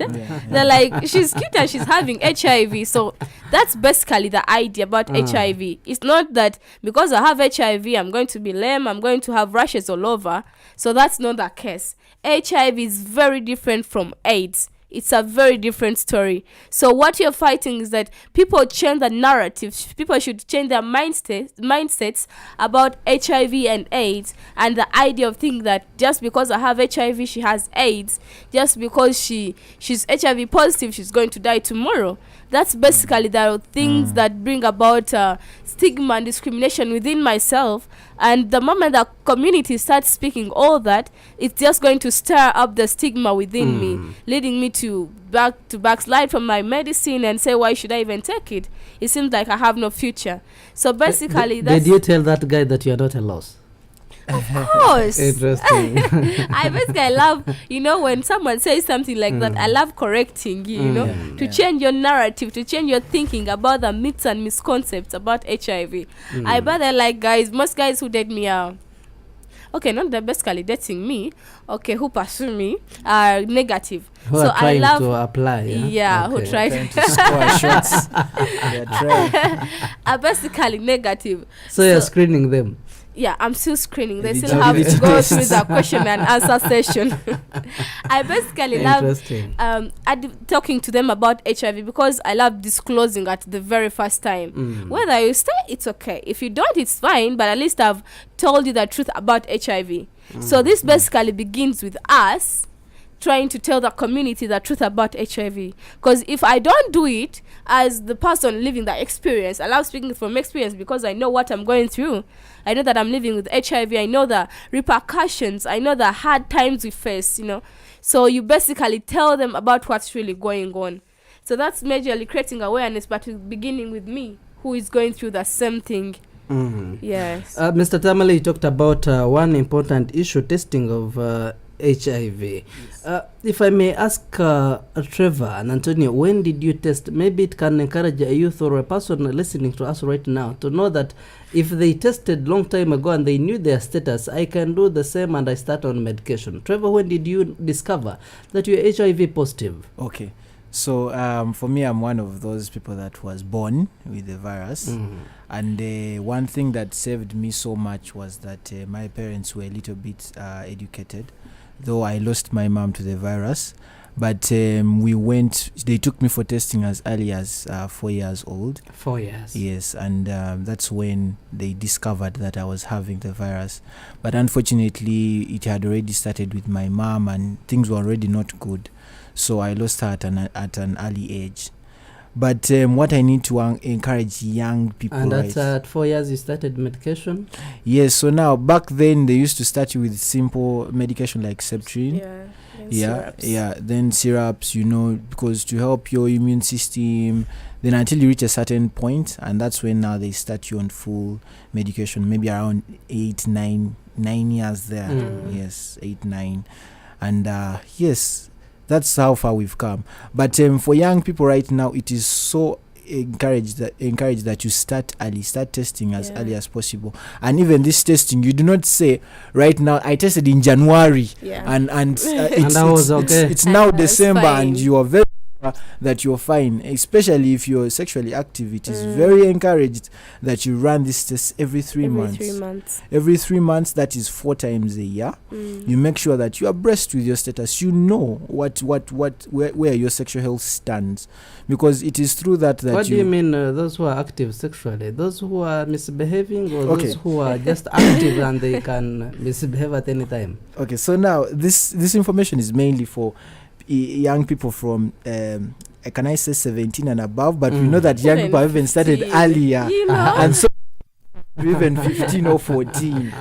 They're like, she's cute and she's having HIV. So that's basically the idea about HIV. It's not that because I have HIV, I'm going to be lame, I'm going to have rashes all over. So that's not the case. HIV is very different from AIDS. It's a very different story. So what you're fighting is that people change the narrative. People should change their mindsets about HIV and AIDS, and the idea of thinking that just because I have HIV, she has AIDS. Just because she's HIV positive, she's going to die tomorrow. That's basically the things that bring about stigma and discrimination within myself. And the moment the community starts speaking all that, it's just going to stir up the stigma within me, leading me to backslide from my medicine and say, why should I even take it? It seems like I have no future. So basically, did you tell that guy that you are not a loss? Of course. Interesting. I love, when someone says something like that, I love correcting you, to change your narrative, to change your thinking about the myths and misconceptions about HIV. I rather like most guys who date me are, okay, not the basically dating me, okay, who pursue me are negative. Who are trying to apply. Yeah, okay. who try to score shots. They're trying. Are basically negative. So you're screening them. Yeah, I'm still screening. They still have to go through the question and answer session. I basically love talking to them about HIV because I love disclosing at the very first time. Whether you stay, it's okay. If you don't, it's fine. But at least I've told you the truth about HIV. So this basically begins with us trying to tell the community the truth about HIV. Because if I don't do it as the person living the experience, I love speaking from experience because I know what I'm going through. I know that I'm living with HIV. I know the repercussions. I know the hard times we face, So you basically tell them about what's really going on. So that's majorly creating awareness, but beginning with me, who is going through the same thing. Yes. Mr. Tamale, you talked about one important issue, testing of HIV. If I may ask Trevor and Antonio, when did you test? Maybe it can encourage a youth or a person listening to us right now to know that if they tested long time ago and they knew their status, I can do the same and I start on medication. Trevor, when did you discover that you're HIV positive? Okay. So for me, I'm one of those people that was born with the virus. And one thing that saved me so much was that my parents were a little bit educated. Though I lost my mom to the virus, but they took me for testing as early as 4 years old. 4 years? Yes, and that's when they discovered that I was having the virus. But unfortunately, it had already started with my mom and things were already not good. So I lost her at an early age. But what I need to encourage young people... And at 4 years you started medication? Yes, so now back then they used to start you with simple medication like Septrin. Then syrups, because to help your immune system, then until you reach a certain point, and that's when now they start you on full medication, maybe around 9 years there. Yes, 8, 9. And yes, that's how far we've come. But for young people right now, it is so encouraged that you start early, start testing as early as possible. And even this testing, you do not say right now, I tested in January and it's now December and you are very that you're fine, especially if you're sexually active. It is very encouraged that you run this test every 3 months. Every 3 months, that is 4 times a year. You make sure that you are abreast with your status. You know where your sexual health stands, because it is through that what do you mean those who are active sexually, those who are misbehaving, or those who are just active and they can misbehave at any time? Okay, so now this information is mainly for young people from can I say 17 and above, but we know that young people have even started earlier, and so even 15 or 14.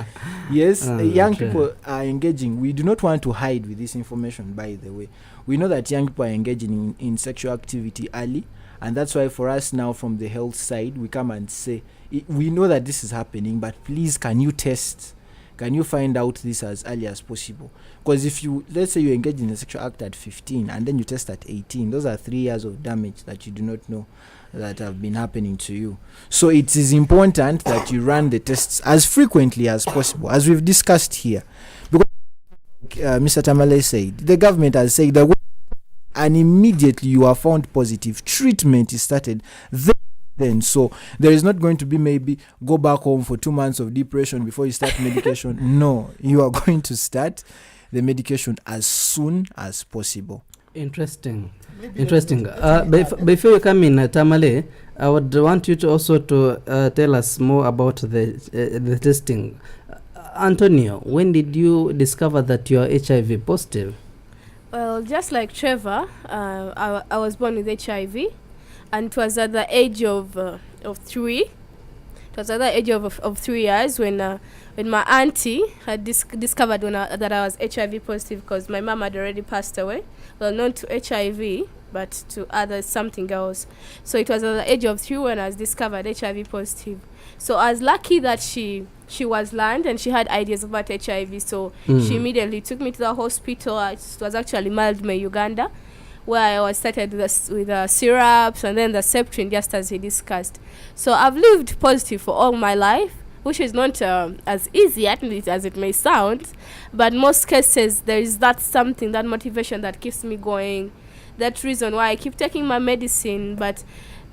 Yes, young people are engaging. We do not want to hide with this information, by the way. We know that young people are engaging in sexual activity early, and that's why for us now from the health side, we come and say, we know that this is happening, but please can you test can you find out this as early as possible? Because if you, let's say you engage in a sexual act at 15 and then you test at 18, those are 3 years of damage that you do not know that have been happening to you. So it is important that you run the tests as frequently as possible, as we've discussed here. Because Mr. Tamale said, the government has said that and immediately you are found positive, treatment is started then. So there is not going to be maybe go back home for 2 months of depression before you start medication. No, you are going to start the medication as soon as possible. Interesting. Before you come in, Tamale, I would want you to also tell us more about the testing. Antonio, when did you discover that you are HIV positive? Well, just like Trevor, I was born with HIV, and it was at the age of 3. It was at the age of 3 years when my auntie had discovered that I was HIV positive, because my mom had already passed away. Well, not to HIV, but to something else. So it was at the age of 3 when I was discovered HIV positive. So I was lucky that she was learned and she had ideas about HIV. So she immediately took me to the hospital. It was actually Nile, Uganda, where I was started with the syrups and then the Septrin, just as he discussed. So I've lived positive for all my life, which is not as easy as it may sound, but most cases there is that something, that motivation that keeps me going, that reason why I keep taking my medicine. But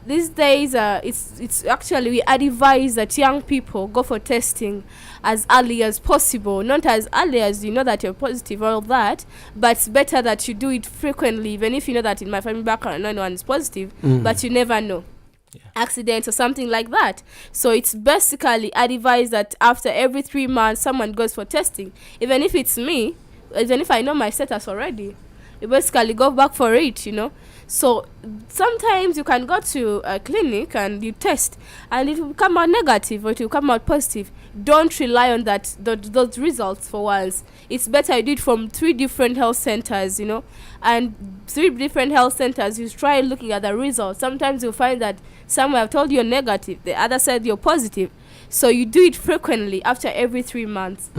these days, it's actually, we advise that young people go for testing as early as possible. Not as early as you know that you're positive or all that, but it's better that you do it frequently, even if you know that in my family background no one is positive, but you never know. Yeah. Accidents or something like that. So it's basically advised that after every 3 months someone goes for testing. Even if it's me, even if I know my status already, you basically go back for it, you know. So sometimes you can go to a clinic and you test and it will come out negative or it will come out positive. Don't rely on those results for once. It's better you do it from 3 different health centers, you know, and 3 different health centers, you try looking at the results. Sometimes you'll find that some have told you you're negative, the other said you're positive. So you do it frequently after every 3 months.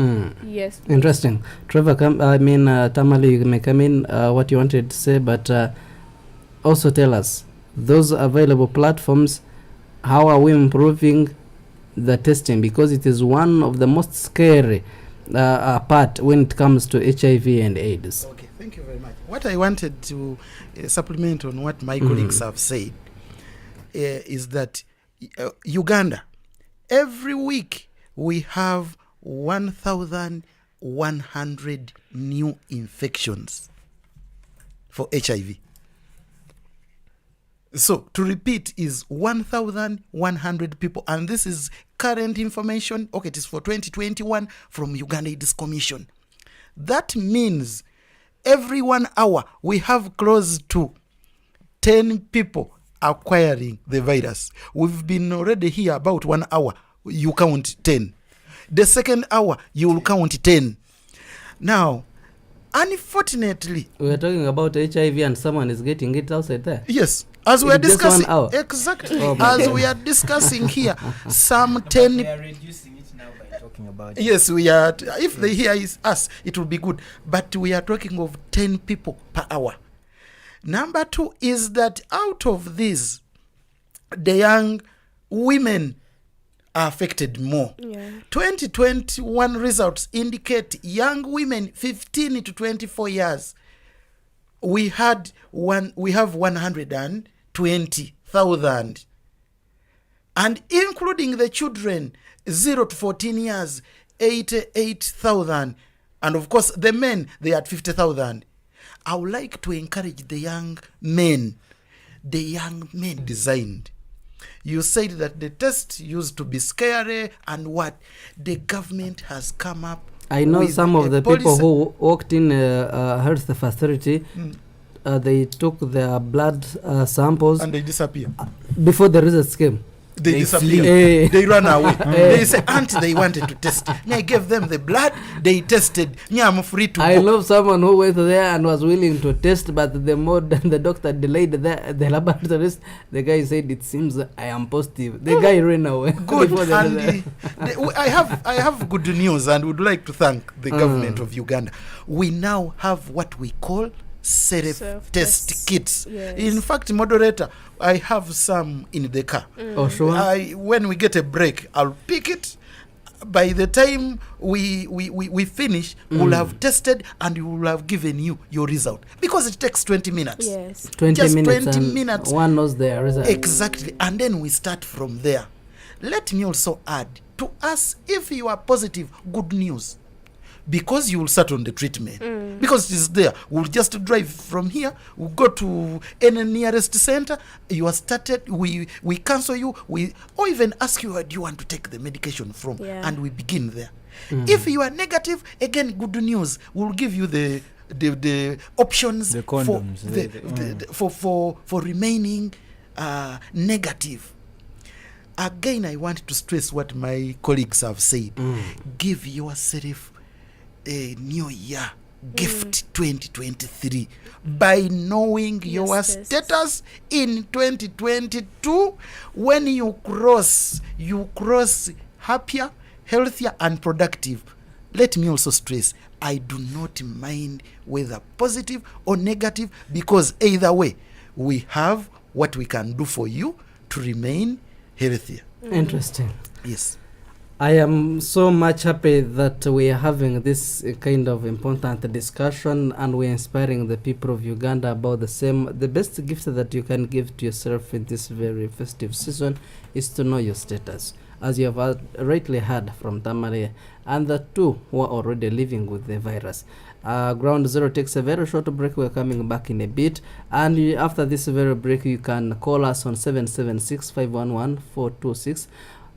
Yes. Interesting. Trevor, Tamale, you may come in what you wanted to say, but also tell us those available platforms, how are we improving the testing, because it is one of the most scary part when it comes to HIV and AIDS. Okay, thank you very much. What I wanted to supplement on what my colleagues have said is that Uganda, every week we have 1,100 new infections for HIV. So, to repeat, is 1,100 people. And this is current information. Okay, it is for 2021 from Uganda AIDS Commission. That means every 1 hour, we have close to 10 people acquiring the virus. We've been already here about 1 hour. You count 10. The second hour, you will count 10. Now, unfortunately, we are talking about HIV and someone is getting it outside there. Yes. As we are discussing, exactly, as we are discussing here, some 10. We are reducing it now by talking about it. Yes, we are. If they hear us, it will be good. But we are talking of 10 people per hour. Number 2 is that out of these, the young women are affected more. Yeah. 2021 results indicate young women 15 to 24 years. We have 120,000, and including the children 0 to 14 years, 88,000, and of course the men, they had 50,000. I would like to encourage the young men designed. You said that the test used to be scary, and what the government has come up. I know some of the people who walked in a health facility, they took their blood samples and they disappear before the results came. they disappear. flee. They run away. They say, Auntie, they wanted to test. Me, I gave them the blood. They tested. Me, I'm free to I go. love someone who went there and was willing to test, but the more the doctor delayed the laboratories, the guy said, it seems I am positive. The guy ran away. Good. before And I have good news and would like to thank the government of Uganda. We now have what we call self-test kits. Yes. In fact, moderator, I have some in the car. Oh, sure. When we get a break, I'll pick it. By the time we finish, we'll have tested and we will have given you your result. Because it takes 20 minutes. Yes. 20 Just minutes 20 and minutes. one knows the result. Exactly. And then we start from there. Let me also add, to us, if you are positive, good news. Because you will start on the treatment. Because it is there. We'll just drive from here. We'll go to any nearest center. You are started. We cancel you. Or even ask you, where do you want to take the medication from? Yeah. And we begin there. If you are negative, again, good news. We'll give you the options The condoms, for remaining negative. Again, I want to stress what my colleagues have said. Give yourself a new year gift 2023 by knowing your status in 2022. When you cross happier, healthier and productive. Let me also stress, I do not mind whether positive or negative, because either way we have what we can do for you to remain healthier. Interesting. Yes. I am so much happy that we are having this kind of important discussion, and we're inspiring the people of Uganda about the best gift that you can give to yourself in this very festive season is to know your status. As you have rightly heard from Tamale and the two who are already living with the virus. Ground Zero takes a very short break. We're coming back in a bit, and after this very break you can call us on 776-511-426.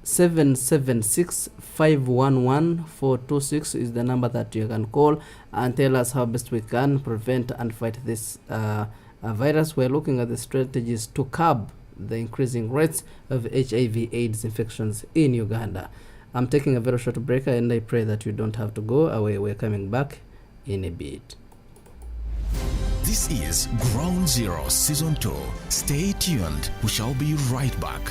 776-511-426 is the number that you can call and tell us how best we can prevent and fight this virus. We're looking at the strategies to curb the increasing rates of HIV/AIDS infections in Uganda. I'm taking a very short break, and I pray that you don't have to go away. We're coming back in a bit. This is Ground Zero Season 2. Stay tuned. We shall be right back.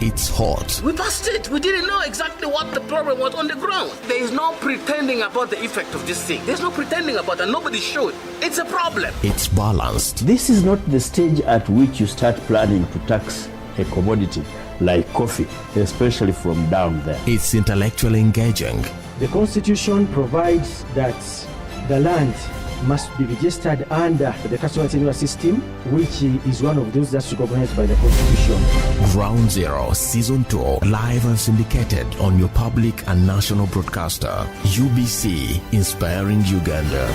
It's hot. We passed it. We didn't know exactly what the problem was on the ground. There is no pretending about the effect of this thing. There's no pretending about it. Nobody should. It's a problem. It's balanced. This is not the stage at which you start planning to tax a commodity like coffee, especially from down there. It's intellectually engaging. The Constitution provides that the land must be registered under the customer tenure system, which is one of those that's recognized by the Constitution. Ground Zero Season 2, live and syndicated on your public and national broadcaster, UBC, inspiring Uganda.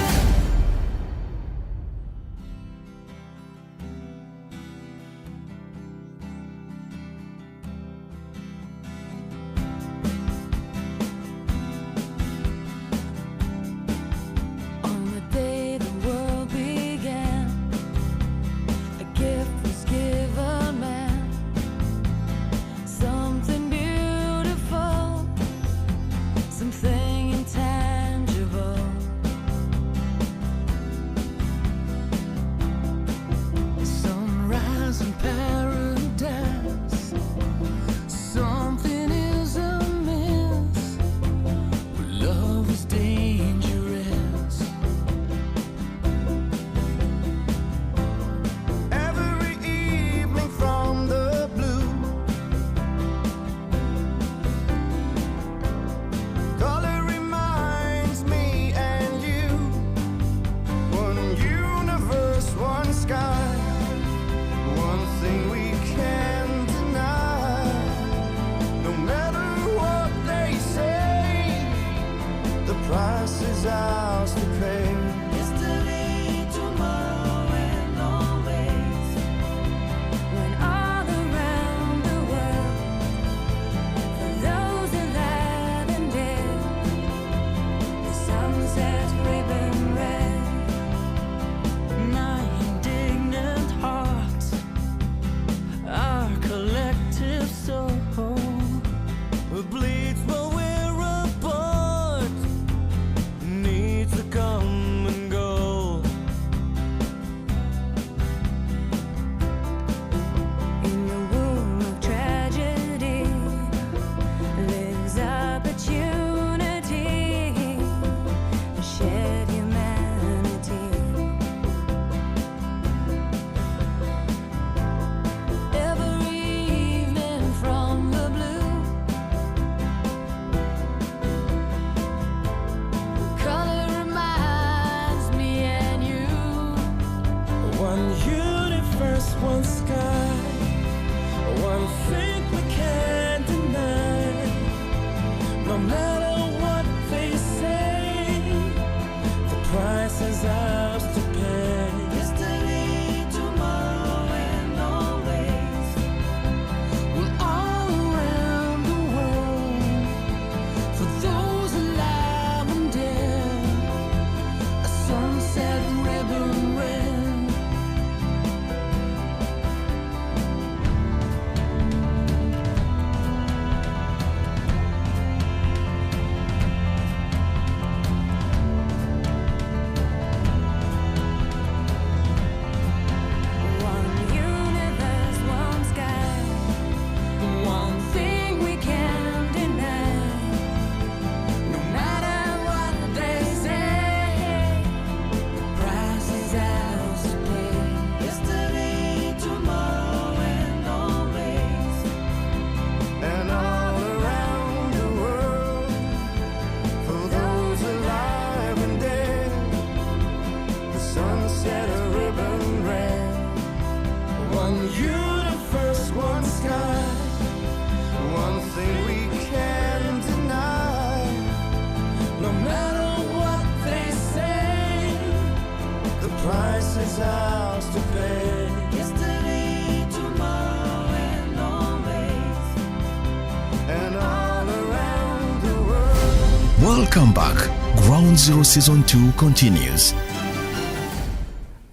One thing we one sky, one thing we can't deny. No matter what they say, the price is ours to pay. Yesterday, tomorrow, and always. We're all around the world. For those alive and dead, a sunset ribbon red. One universe, one sky, one thing we can't deny. No matter what they say, the price is ours to pay. Yesterday, tomorrow, and always, and all around the world. For those alive and dead, the sunset a ribbon red. One universe, one sky, one thing we can't deny. No matter what they say, the price is ours to pay. Yesterday, tomorrow, and always, and all around the world. Welcome back. Ground Zero Season 2 continues.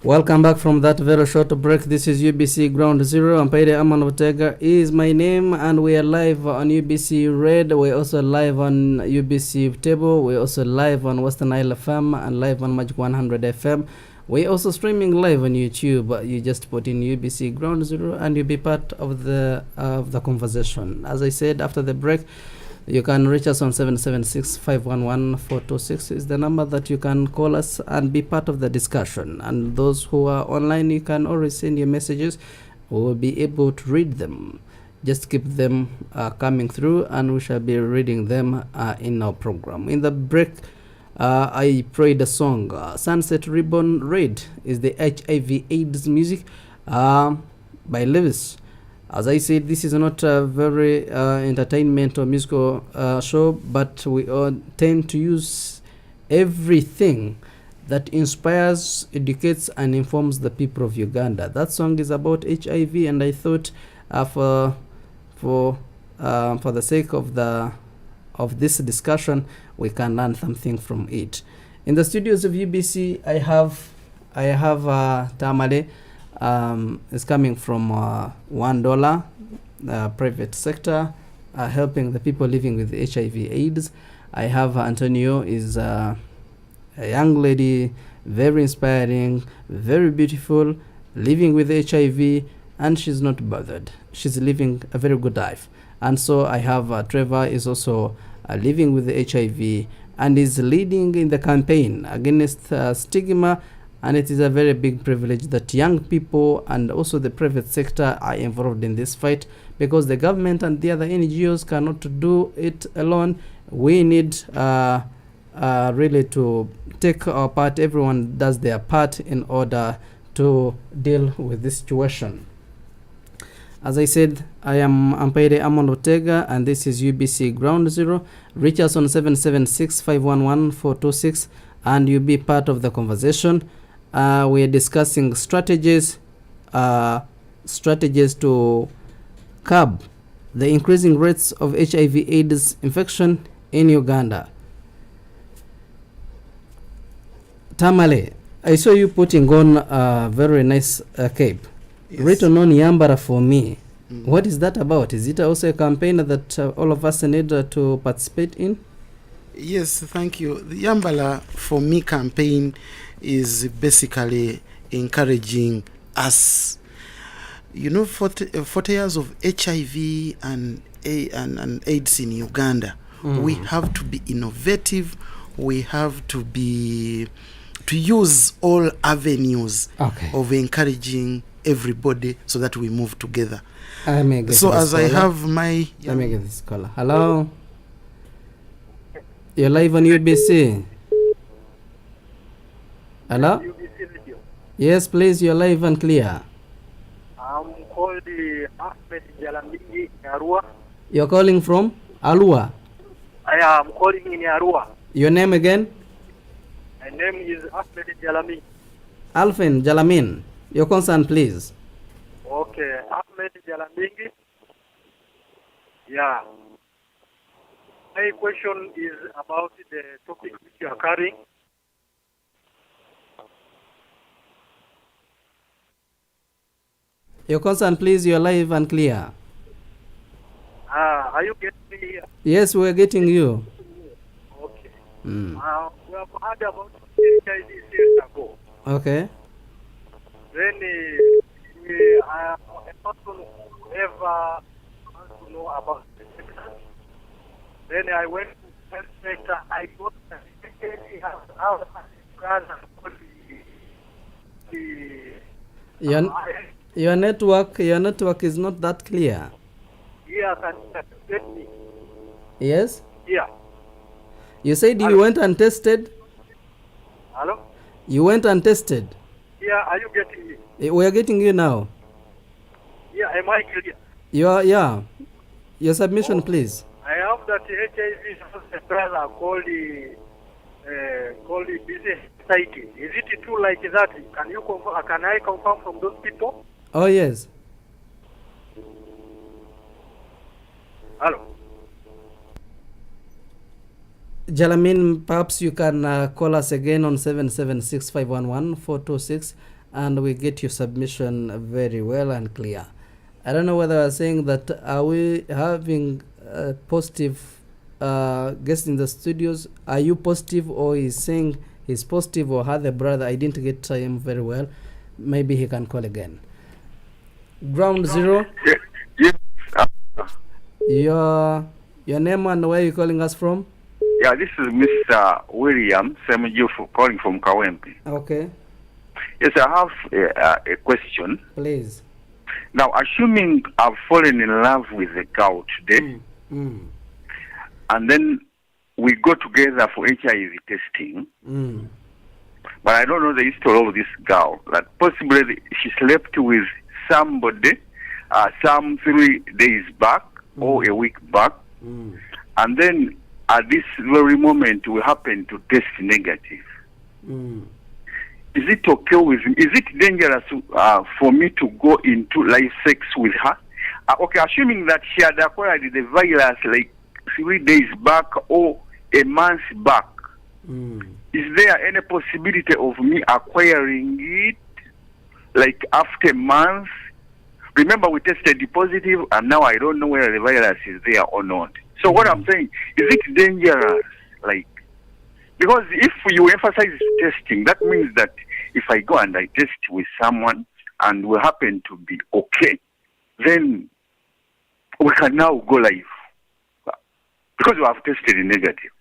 Welcome back from that very short break. This is UBC Ground Zero. Ampaire Aman Otega is my name, and we are live on UBC Red. We're also live on UBC Butebo. We're also live on Western Nile FM and live on Magic 100 FM. We're also streaming live on YouTube. You just put in UBC Ground Zero, and you'll be part of the conversation. As I said after the break, you can reach us on 776-511-426 is the number that you can call us and be part of the discussion. And those who are online, you can always send your messages. We will be able to read them. Just keep them coming through, and we shall be reading them in our program. In the break, I played a song. Sunset Ribbon Red is the HIV/AIDS music by Lewis. As I said, this is not a very entertainment or musical show, but we tend to use everything that inspires, educates, and informs the people of Uganda. That song is about HIV, and I thought for the sake of this discussion, we can learn something from it. In the studios of UBC, I have Tamale. Is coming from $1 private sector, helping the people living with HIV/AIDS. I have Antonio, is a young lady, very inspiring, very beautiful, living with HIV, and she's not bothered. She's living a very good life. And so I have Trevor, is also living with HIV and is leading in the campaign against stigma. And it is a very big privilege that young people and also the private sector are involved in this fight, because the government and the other NGOs cannot do it alone. We need really to take our part. Everyone does their part in order to deal with this situation. As I said, I am Ampaire Amon Otega, and this is UBC Ground Zero. Reach us on 776-511-426, and you'll be part of the conversation. We are discussing strategies to curb the increasing rates of HIV/AIDS infection in Uganda. Tamale, I saw you putting on a very nice cape, written on Yambara for me. What is that about? Is it also a campaign that all of us need to participate in? Yes, thank you. The Yambala for Me campaign is basically encouraging us. 40 years of HIV and AIDS in Uganda. We have to be innovative. We have to use all avenues of encouraging everybody so that we move together. Let me get this caller. Hello. You're live on UBC. Hello? Yes, please, you're live and clear. called Ahmed Jalamini in Arua. You're calling from Alua. I am calling in Arua. Your name again? My name is Ahmed Jalami. Alfin Jalamin. Your concern, please. Okay, Ahmed Jalamingi. Yeah. My question is about the topic which you are carrying. Your concern, please. You're live and clear. Are you getting me here? Yes, we're getting you. Okay. Mm. We have heard about HIV years ago. Okay. Then a person who ever wants to know about the sector. Then I went to health sector. I got how Your network is not that clear. Yes, and get me. Yes? Yeah. You said you went and tested? Hello? You went and tested? Yeah, are you getting me? We are getting you now. Yeah, am I clear? Yeah. Your submission, please. I have that HIV brother called busy society. Is it true like that? Can you confirm? Can I confirm from those people? Oh, yes. Hello. Jalamin, perhaps you can call us again on 776-511-426 and we get your submission very well and clear. I don't know whether I was saying that are we having positive guests in the studios? Are you positive, or he's saying he's positive, or had a brother? I didn't get him very well. Maybe he can call again. Ground zero. Yes. Your name and where are you calling us from? Yeah, this is Mr. William Semujufu calling from Kawempe. Okay. Yes, I have a question. Please. Now, assuming I've fallen in love with a girl today, and then we go together for HIV testing, but I don't know the history of this girl. That possibly she slept with somebody some 3 days back or a week back, and then at this very moment we happen to test negative. Is it okay with me? Is it dangerous for me to go into live sex with her? Okay, assuming that she had acquired the virus like 3 days back or a month back, is there any possibility of me acquiring it like after a month? Remember, we tested positive, and now I don't know whether the virus is there or not. So what I'm saying, is it dangerous? Like, because if you emphasize testing, that means that if I go and I test with someone and we happen to be okay, then we can now go live. Because we have tested negative.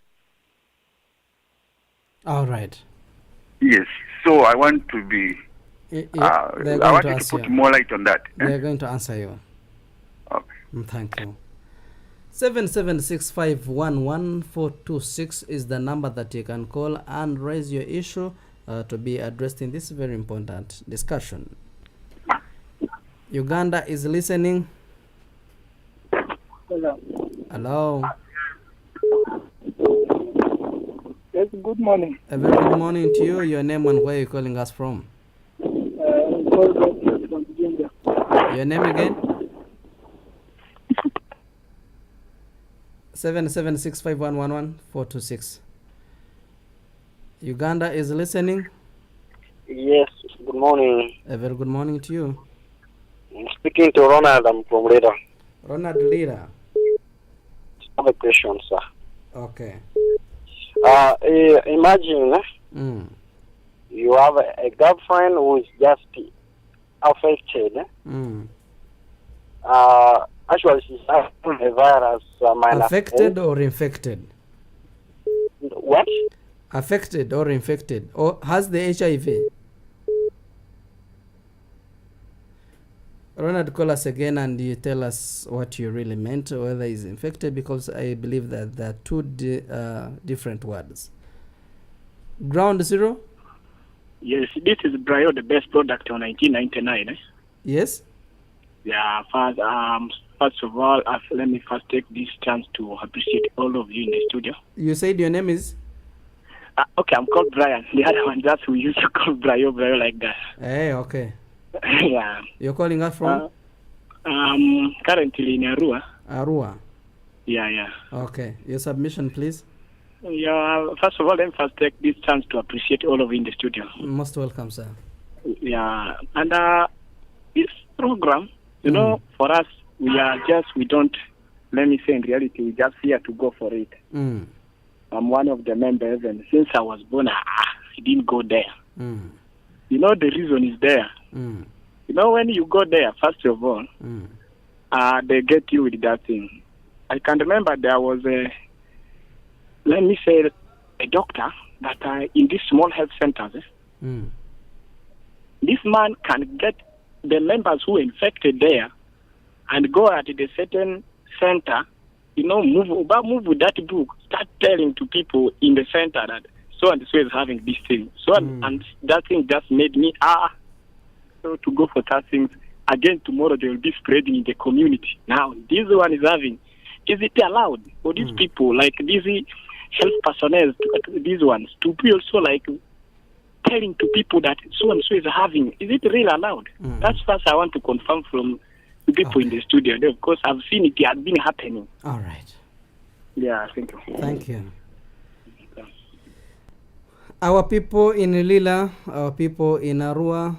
All right. Yes. So I want to be... I want you to put more light on that. They're going to answer you. Okay. Thank you. 776-511-426 is the number that you can call and raise your issue to be addressed in this very important discussion. Uganda is listening. Hello. Hello. Yes, good morning. A very good morning to you. Your name and where you're calling us from? From Uganda. Your name again? 776-511-426. Uganda is listening. Yes, good morning. A very good morning to you. I'm speaking to Ronald. I'm from Leda. Ronald Lira. I have a question, sir. Okay. Imagine you have a girlfriend who is just affected. Actually, she's having a virus. Affected or infected? What? Affected or infected? Or has the HIV? Ronald, call us again and you tell us what you really meant, whether he's infected, because I believe that there are two different words. Ground zero? Yes, this is Brio, the best product on 1999. Yes? Yeah, first of all, let me first take this chance to appreciate all of you in the studio. You said your name is? Okay, I'm called Brian. The other one, that's we used to call Brian like that. Hey, okay. Yeah. You're calling us from? Currently in Arua. Arua. Yeah. Okay. Your submission, please. Yeah, first of all, let me first take this chance to appreciate all of you in the studio. Most welcome, sir. Yeah, and this program, you know, for us, we don't, let me say in reality, we just here to go for it. I'm one of the members, and since I was born, I didn't go there. You know, the reason is there. You know, when you go there, first of all, they get you with that thing. I can remember there was let me say, a doctor that in these small health centers, this man can get the members who are infected there and go at the certain center, you know, move with that book, start telling to people in the center that so and so is having this thing. So and that thing just made me so to go for that things. Again, tomorrow they will be spreading in the community. Now, this one is having, is it allowed for these people, like these health personnel, these ones, to be also like telling to people that so and so is having, is it really allowed? That's first I want to confirm from the people in the studio. Of course, I've seen it has been happening. All right. Yeah, thank you. Thank you. Our people in Lila, our people in Arua,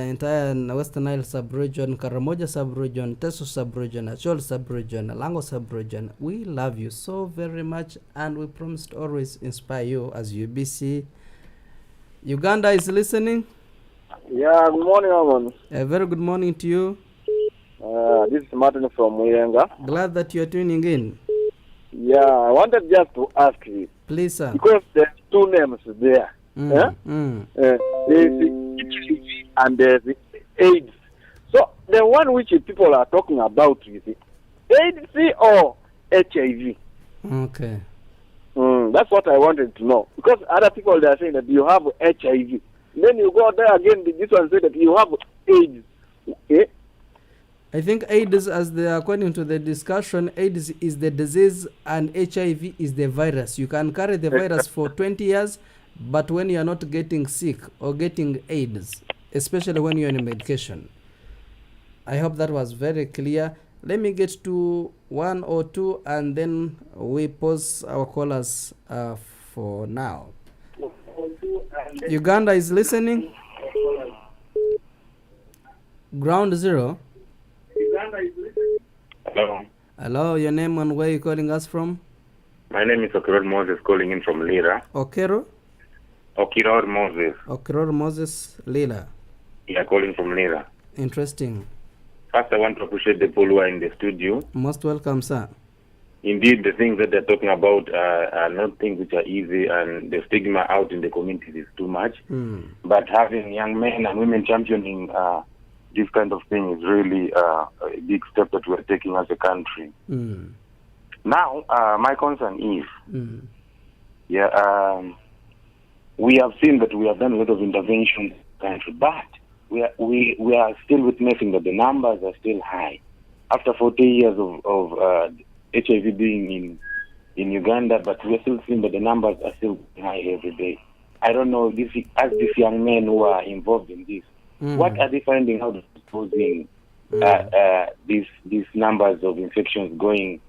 entire Western Nile sub-region, Karamoja sub-region, Teso sub-region, Achol sub-region, Lango sub-region, we love you so very much, and we promise to always inspire you as UBC. Uganda is listening. Yeah, good morning, Aman. A very good morning to you. This is Martin from Muyenga. Glad that you are tuning in. Yeah, I wanted just to ask you. Please, sir. Because there's two names there. There's the HIV and there's the AIDS. So the one which people are talking about is the AIDS or HIV. Okay. That's what I wanted to know. Because other people, they are saying that you have HIV. Then you go there again, this one said that you have AIDS. Okay? I think AIDS, according to the discussion, AIDS is the disease and HIV is the virus. You can carry the virus for 20 years, but when you are not getting sick or getting AIDS, especially when you're on medication. I hope that was very clear. Let me get to one or two and then we pause our callers for now. Uganda is listening. Ground Zero. Hello. Hello, your name and where you calling us from? My name is Okiror Moses, calling in from Lira. Okero? Okiror Moses. Okiror Moses, Lila. Yeah, calling from Lira. Interesting. First, I want to appreciate the people who are in the studio. Most welcome, sir. Indeed, the things that they're talking about are not things which are easy, and the stigma out in the communities is too much. But having young men and women championing this kind of thing is really a big step that we're taking as a country. Now, my concern is, we have seen that we have done a lot of interventions in the country, but we are still witnessing that the numbers are still high. After 40 years of HIV being in Uganda, but we are still seeing that the numbers are still high every day. I don't know, as these young men who are involved in this, what are they finding out exposing these numbers of infections going,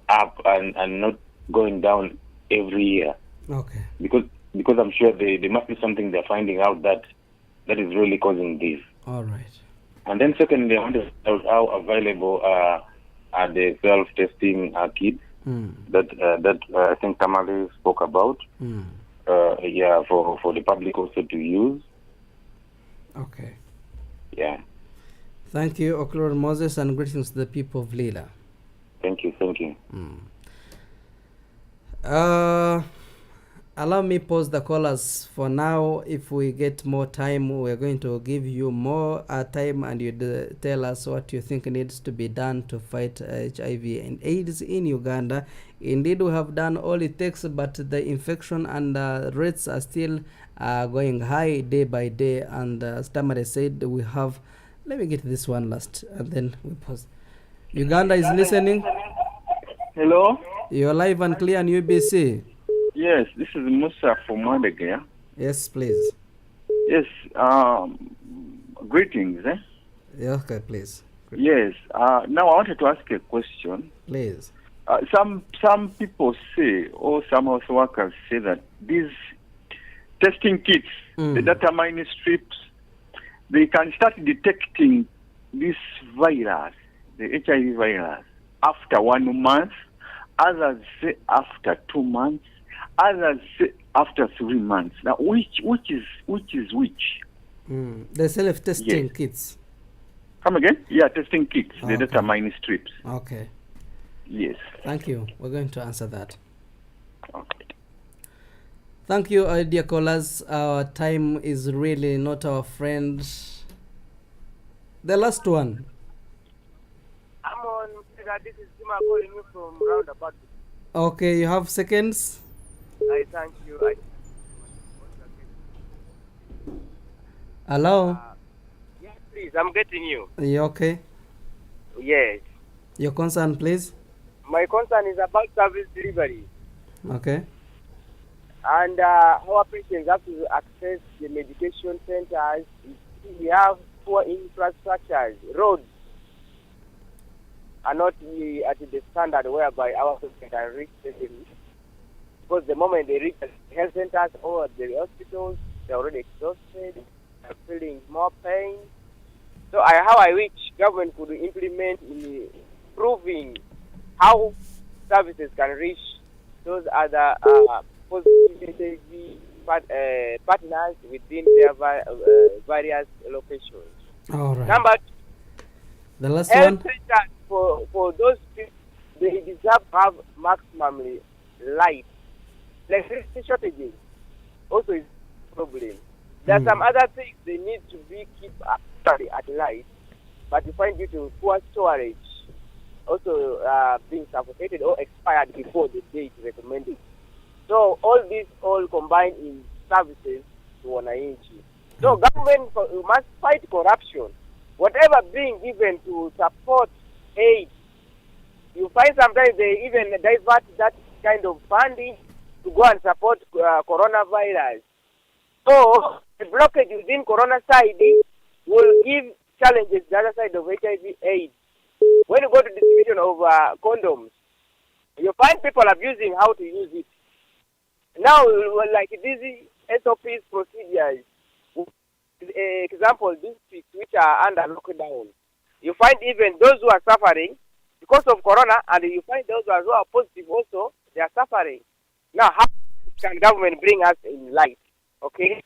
up and not going down every year? Okay. Because I'm sure there must be something they're finding out that is really causing this. All right. And then secondly, I want to know how available are the self-testing kits that I think Tamale spoke about. For the public also to use. Okay. Yeah. Thank you, Oklahoma Moses, and greetings to the people of Lila. Thank you. Allow me pause the callers for now. If we get more time, we're going to give you more time and you tell us what you think needs to be done to fight HIV and AIDS in Uganda. Indeed, we have done all it takes, but the infection and rates are still going high day by day. And as Tamare said, we have Let me get this one last, and then we pause. Uganda is listening. Hello? You're live and clear on UBC. Yes, this is Musa from Wadega. Yes, please. Yes, greetings. Yeah, okay, please. Yes, now I wanted to ask a question. Please. Some people say, or some health workers say that these testing kits, the data mining strips, they can start detecting this virus, the HIV virus, after 1 month. Others say after 2 months. Others say after 3 months. Now, which is which? The self-testing kits. Come again? Yeah, testing kits, Okay. the data mining strips. Okay. Yes. Thank you. We're going to answer that. Thank you, dear callers. Our time is really not our friend. The last one. I'm on. This is Zima calling you from Roundabout. Okay, you have seconds. I thank you. Hello. Yes, please. I'm getting you. You okay? Yes. Your concern, please. My concern is about service delivery. Okay. And our patients have to access the medication centers. We have poor infrastructures. Roads are not at the standard whereby our patients can reach them. Because the moment they reach the health centers or the hospitals, they're already exhausted, they're feeling more pain. So how I wish government could implement in improving how services can reach those other positive partners within their various locations. All right. Number two, the last health one. centers for those people, they deserve to have maximum light. Electricity shortages also is a problem. There are some other things they need to be keep at light, but you find due to poor storage, also being suffocated or expired before the date recommended. So all these all combined in services to wananchi. So government must fight corruption. Whatever being given to support aid, you find sometimes they even divert that kind of funding to go and support coronavirus. So the blockage within corona side will give challenges the other side of HIV AIDS. When you go to distribution of condoms, you find people abusing how to use it. Now, like these SOPs procedures, example, districts which are under lockdown, you find even those who are suffering because of corona, and you find those who are positive also, they are suffering. Now, how can government bring us in light? Okay?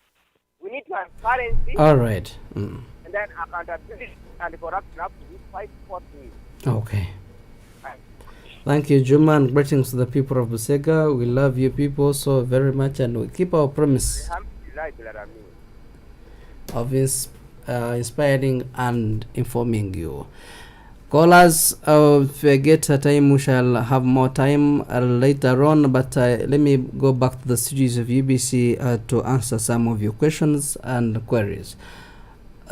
We need transparency. All right. And then accountability and corruption have to be fight forthwith. Okay. Thank you, Juma, and greetings to the people of Busega. We love you people so very much, and we keep our promise of inspiring and informing you. Callers, if we get a time, we shall have more time later on, but let me go back to the studios of UBC to answer some of your questions and queries.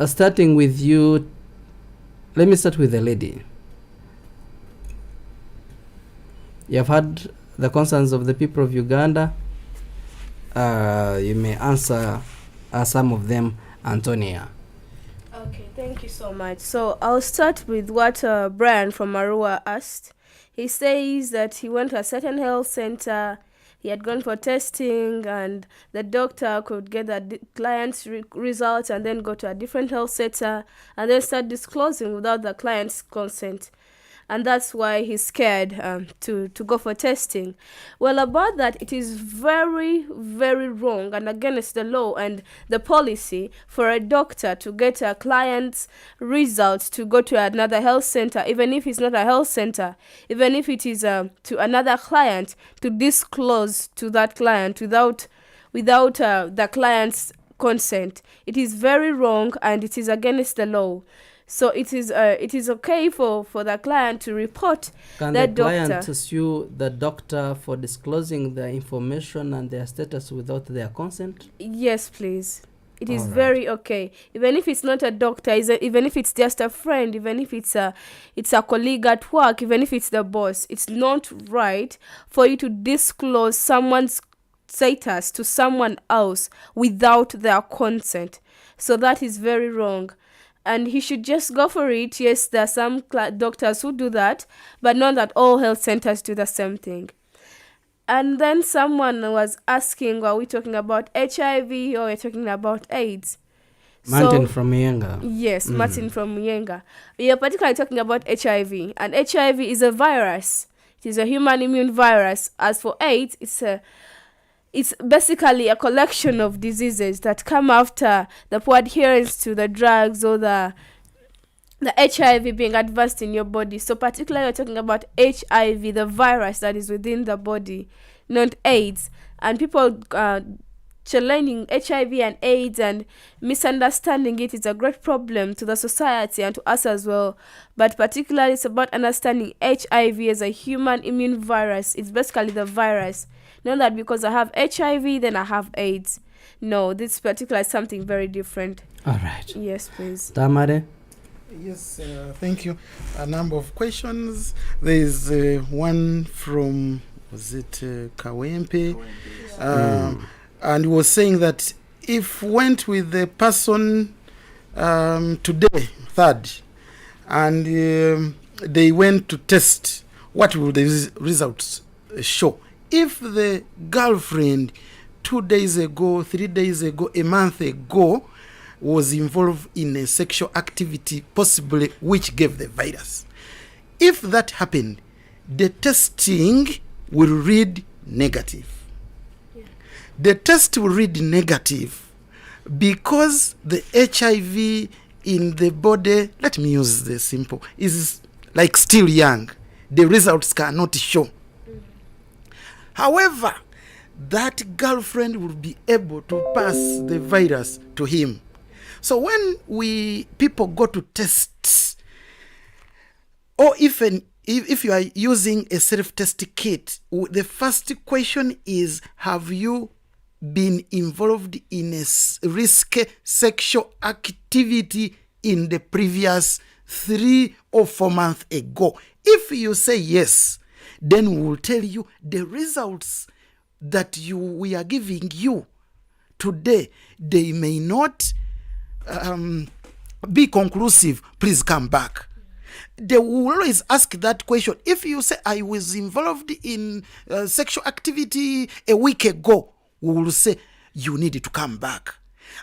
Starting with you, let me start with the lady. You have heard the concerns of the people of Uganda. You may answer some of them, Antonia. Okay, thank you so much. So I'll start with what Brian from Marua asked. He says that he went to a certain health center, he had gone for testing, and the doctor could get the client's results and then go to a different health center and then start disclosing without the client's consent. And that's why he's scared to go for testing. Well, about that, it is very, very wrong and against the law and the policy for a doctor to get a client's results to go to another health center, even if it's not a health center, even if it is to another client, to disclose to that client without the client's consent. It is very wrong and it is against the law. So it is okay for the client to report Can that the doctor. client sue the doctor for disclosing their information and their status without their consent? Yes, please. It is Alright. very okay. Even if it's not a doctor, even if it's just a friend, even if it's a colleague at work, even if it's the boss, it's not right for you to disclose someone's status to someone else without their consent. So that is very wrong. And he should just go for it. Yes, there are some doctors who do that, but not that all health centers do the same thing. And then someone was asking, are we talking about HIV or we're talking about AIDS? Martin from Yenga. Yes, Martin from Yenga. We are particularly talking about HIV. And HIV is a virus. It is a human immune virus. As for AIDS, it's basically a collection of diseases that come after the poor adherence to the drugs or the HIV being advanced in your body. So particularly we're talking about HIV, the virus that is within the body, not AIDS. And people challenging HIV and AIDS and misunderstanding it is a great problem to the society and to us as well. But particularly it's about understanding HIV as a human immune virus. It's basically the virus. Not that because I have HIV, then I have AIDS. No, this particular is something very different. All right. Yes, please. Tamare? Yes, thank you. A number of questions. There is one from, was it Kawempe? And was saying that if went with the person today, third, and they went to test, what will the results show? If the girlfriend 2 days ago, 3 days ago, a month ago, was involved in a sexual activity, possibly which gave the virus. If that happened, the testing will read negative. The test will read negative because the HIV in the body, let me use the simple, is like still young. The results cannot show. However, that girlfriend will be able to pass the virus to him. So when people go to test, or even if you are using a self-test kit, the first question is, have you been involved in a risky sexual activity in the previous 3 or 4 months ago? If you say yes, then we will tell you the results that we are giving you today. They may not be conclusive. Please come back. They will always ask that question. If you say, I was involved in sexual activity a week ago, we will say, you need to come back.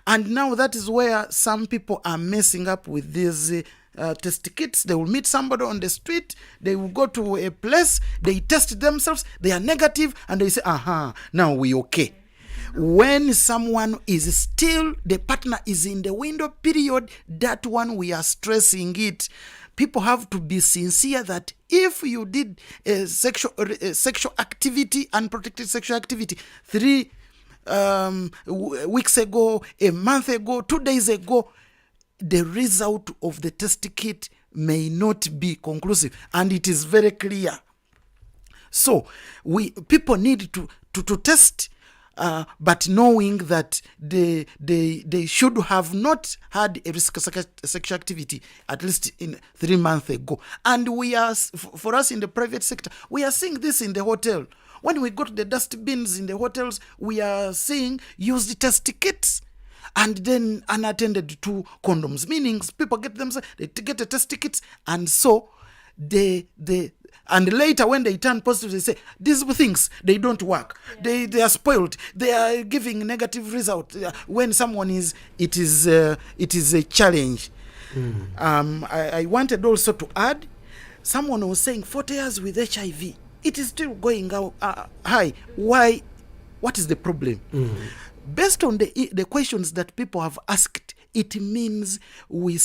And now that is where some people are messing up with these test kits. They will meet somebody on the street, they will go to a place, they test themselves, they are negative, and they say, now we okay. When someone is still, the partner is in the window period, that one we are stressing it. People have to be sincere that if you did a sexual activity, unprotected sexual activity, 3 weeks ago, a month ago, 2 days ago, the result of the test kit may not be conclusive, and it is very clear. So people need to test, but knowing that they should have not had a risk of sexual activity at least in 3 months ago. And we are, for us in the private sector, we are seeing this in the hotel. When we go to the dustbins in the hotels, we are seeing used test kits and then unattended to condoms, meaning people get themselves, they get a test kits, and so and later when they turn positive, they say these things, they don't work. They are spoiled. They are giving negative result. When someone it is a challenge. I wanted also to add, someone was saying 40 years with HIV, it is still going out high. Why? What is the problem? Based on the questions that people have asked, it means we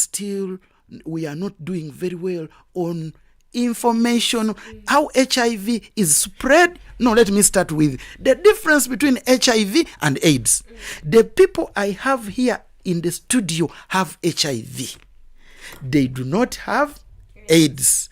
are not doing very well on information, how HIV is spread. No, let me start with the difference between HIV and AIDS. The people I have here in the studio have HIV. They do not have AIDS.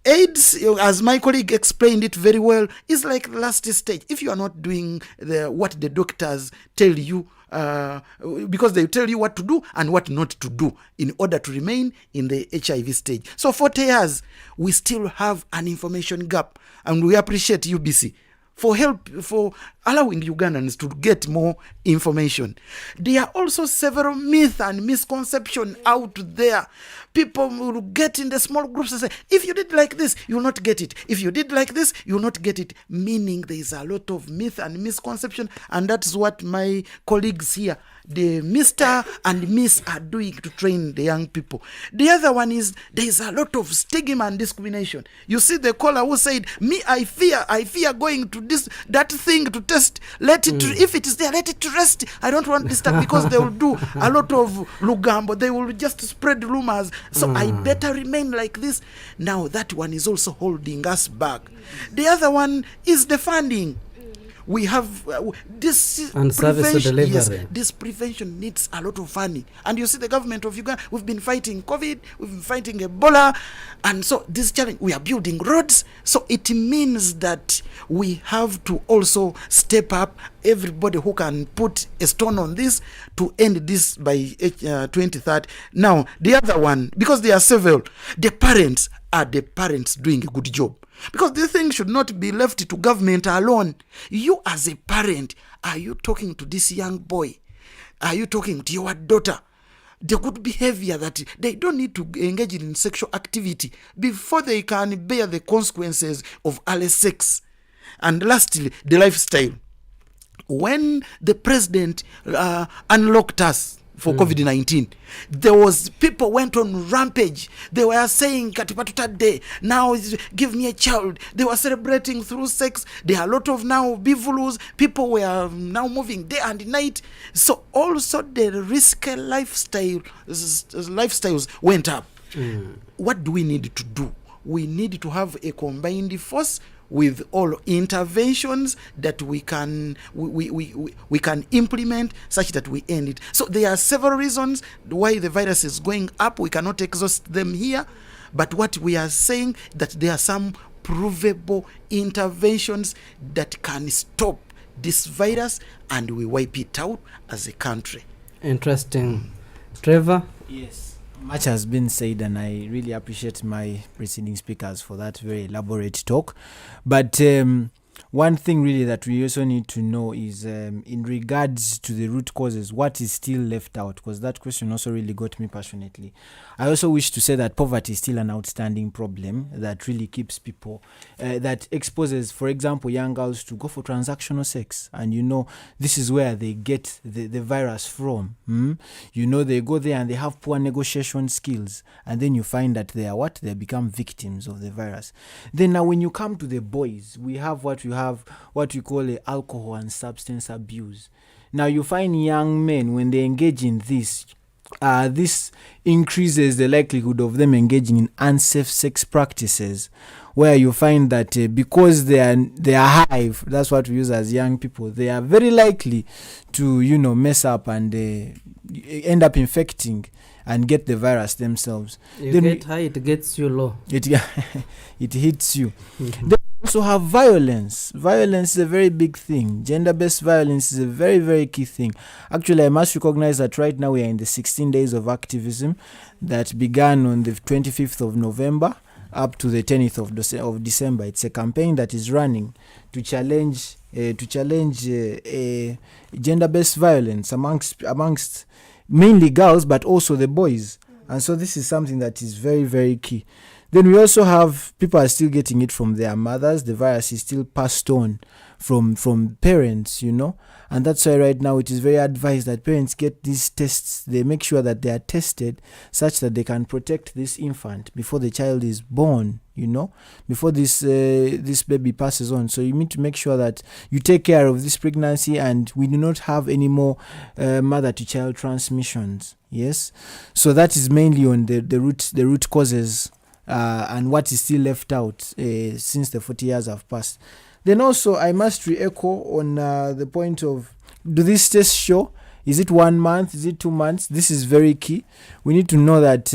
AIDS, as my colleague explained it very well, is like the last stage. If you are not doing what the doctors tell you because they tell you what to do and what not to do in order to remain in the HIV stage. So 40 years, we still have an information gap, and we appreciate UBC for help, for allowing Ugandans to get more information. There are also several myths and misconceptions out there. People will get in the small groups and say, if you did like this, you will not get it. If you did like this, you will not get it. Meaning there is a lot of myth and misconception, and that's what my colleagues here, the Mr. and Miss, are doing to train the young people. The other one is there is a lot of stigma and discrimination. You see the caller who said, me, I fear going to that thing to test. Let it, if it is there, let it to rest. I don't want this stuff because they will do a lot of lugambo. They will just spread rumors. So I better remain like this. Now that one is also holding us back. The other one is the funding. We have this and service delivery. Yes, this prevention needs a lot of funding. And you see the government of Uganda, we've been fighting COVID, we've been fighting Ebola, and so this challenge, we are building roads. So it means that we have to also step up, everybody who can put a stone on this to end this by 2030. Now, the other one, because there are several, the parents doing a good job. Because this thing should not be left to government alone. You as a parent, are you talking to this young boy? Are you talking to your daughter? The good behavior that they don't need to engage in sexual activity before they can bear the consequences of early sex. And lastly, the lifestyle. When the president unlocked us for COVID-19, there was people went on rampage. They were saying Katipatuta Day, now give me a child. They were celebrating through sex. There are a lot of now bivulus. People were now moving day and night. So also the risky lifestyles went up. What do we need to do? We need to have a combined force with all interventions that we can implement such that we end it. So there are several reasons why the virus is going up. We cannot exhaust them here, but what we are saying that there are some provable interventions that can stop this virus and we wipe it out as a country. Interesting. Trevor? Yes. Much has been said, and I really appreciate my preceding speakers for that very elaborate talk. But one thing really that we also need to know is in regards to the root causes, what is still left out? Because that question also really got me passionately. I also wish to say that poverty is still an outstanding problem that really keeps people, that exposes, for example, young girls to go for transactional sex. And you know, this is where they get the virus from. You know, they go there and they have poor negotiation skills. And then you find that they become victims of the virus. Then now when you come to the boys, we have what we call alcohol and substance abuse. Now you find young men, when they engage in this increases the likelihood of them engaging in unsafe sex practices, where you find that because they are high, that's what we use as young people, they are very likely to mess up and end up infecting and get the virus themselves. You get high, it gets you low. It hits you. They also have violence. Violence is a very big thing. Gender-based violence is a very, very key thing. Actually, I must recognize that right now we are in the 16 days of activism that began on the 25th of November up to the 10th of December. It's a campaign that is running to challenge gender-based violence amongst mainly girls, but also the boys. And so this is something that is very, very key. Then we also have people are still getting it from their mothers. The virus is still passed on from parents, and that's why right now it is very advised that parents get these tests. They make sure that they are tested such that they can protect this infant before the child is born, before this baby passes on. So you need to make sure that you take care of this pregnancy and we do not have any more mother-to-child transmissions. Yes, so that is mainly on the root causes. And what is still left out since the 40 years have passed. Then also, I must re-echo on the point of, do these tests show? Is it 1 month? Is it 2 months? This is very key. We need to know that,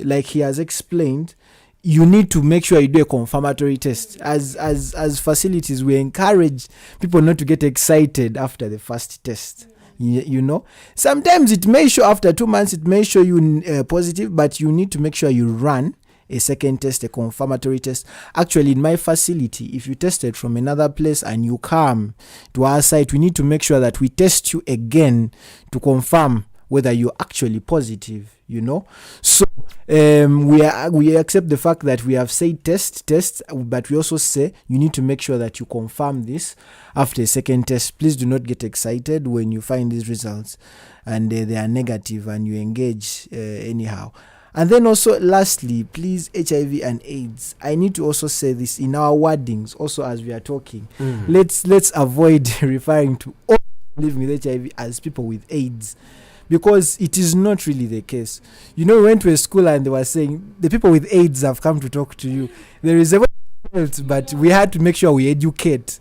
like he has explained, you need to make sure you do a confirmatory test. As facilities, we encourage people not to get excited after the first test. You know, sometimes it may show after 2 months, it may show you positive, but you need to make sure you run a second test, a confirmatory test. Actually, in my facility, if you tested from another place and you come to our site, we need to make sure that we test you again to confirm whether you're actually positive, you know. So we accept the fact that we have said test, but we also say you need to make sure that you confirm this after a second test. Please do not get excited when you find these results and they are negative and you engage anyhow. And then also, lastly, please, HIV and AIDS. I need to also say this in our wordings, also as we are talking. Let's avoid referring to all living with HIV as people with AIDS, because it is not really the case. You know, we went to a school and they were saying the people with AIDS have come to talk to you. There is a way, but we had to make sure we educate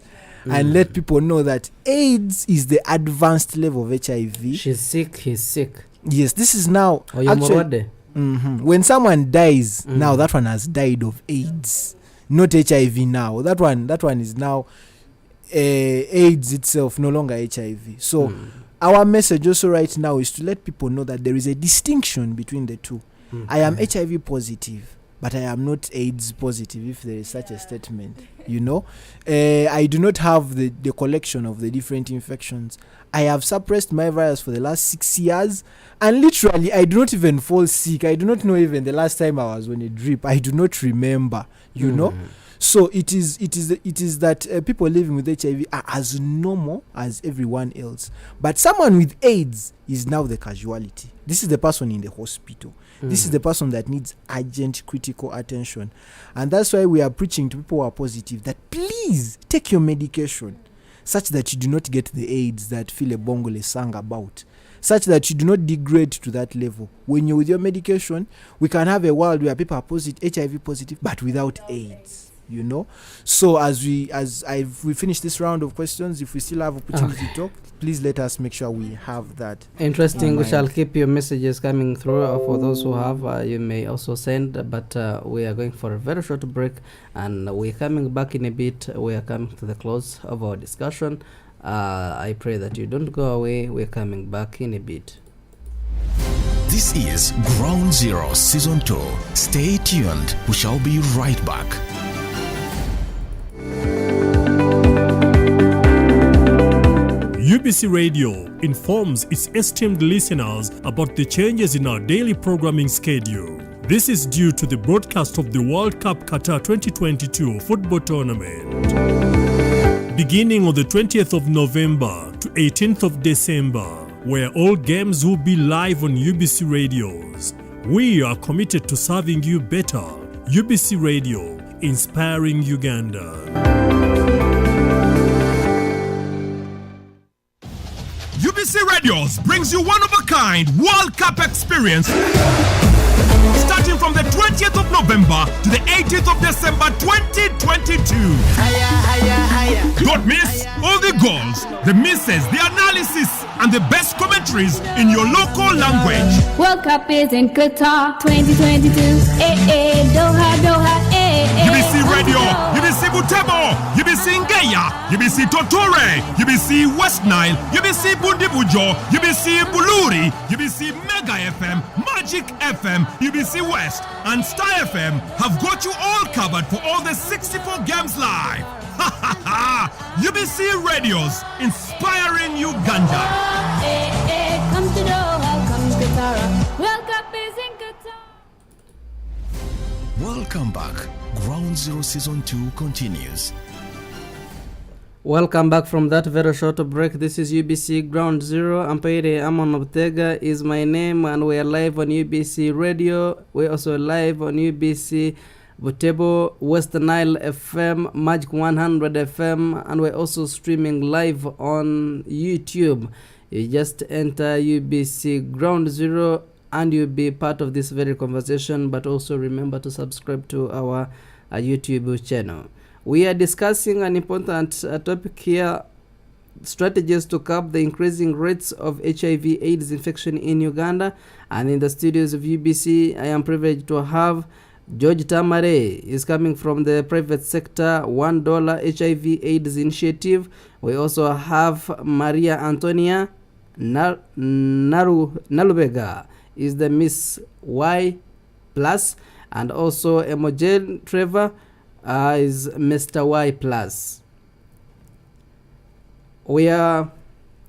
and let people know that AIDS is the advanced level of HIV. She's sick, he's sick. Yes, this is now actually. When someone dies, now that one has died of AIDS, not HIV now. That one is now AIDS itself, no longer HIV. So our message also right now is to let people know that there is a distinction between the two. I am HIV positive, but I am not AIDS positive, if there is such a statement. You know, I do not have the collection of the different infections. I have suppressed my virus for the last 6 years, and literally I do not even fall sick. I do not know even the last time I was on a drip. I do not remember, you know. So it is that people living with HIV are as normal as everyone else. But someone with AIDS is now the casualty. This is the person in the hospital. This is the person that needs urgent critical attention. And that's why we are preaching to people who are positive that please take your medication, such that you do not get the AIDS that Phile Bongole sang about, such that you do not degrade to that level. When you're with your medication, we can have a world where people are positive, HIV positive, but without AIDS, you know. So as we finish this round of questions, if we still have opportunity to talk, please let us make sure we have that. Interesting. We shall keep your messages coming through. For those who have, you may also send, but we are going for a very short break, and we're coming back in a bit. We are coming to the close of our discussion. I pray that you don't go away. We're coming back in a bit. This is Ground Zero Season 2. Stay tuned. We shall be right back. UBC Radio informs its esteemed listeners about the changes in our daily programming schedule. This is due to the broadcast of the World Cup Qatar 2022 football tournament. Beginning on the 20th of November to 18th of December, where all games will be live on UBC radios. We are committed to serving you better. UBC Radio, inspiring Uganda. UBC Radios brings you one-of-a-kind World Cup experience starting from the 20th of November to the 18th of December 2022. Don't miss all the goals, the misses, the analysis, and the best commentaries in your local language. World Cup is in Qatar 2022. Doha, Doha, UBC Radio, UBC Butebo, UBC Ngeya, UBC Totore, UBC West Nile, UBC Bundibujo, UBC Buluri, UBC Mega FM, Magic FM, UBC West, and Star FM have got you all covered for all the 64 games live. UBC Radios, inspiring Uganda. Come to Doha, come to Qatar. World Cup is in Qatar. Welcome back. Ground Zero Season 2 continues. Welcome back from that very short break. This is UBC Ground Zero. Ampaire Amon Obtega is my name, and we are live on UBC Radio. We're also live on UBC Butebo, West Nile FM, Magic 100 FM, and we're also streaming live on YouTube. You just enter UBC Ground Zero and you'll be part of this very conversation, but also remember to subscribe to our YouTube channel. We are discussing an important topic here: strategies to curb the increasing rates of HIV/AIDS infection in Uganda. And in the studios of UBC, I am privileged to have George Tamare. Is coming from the private sector $1 HIV/AIDS initiative. We also have Maria Antonia Nalubega is the Miss Y plus, and also Emogen Trevor is Mr. Y plus. We are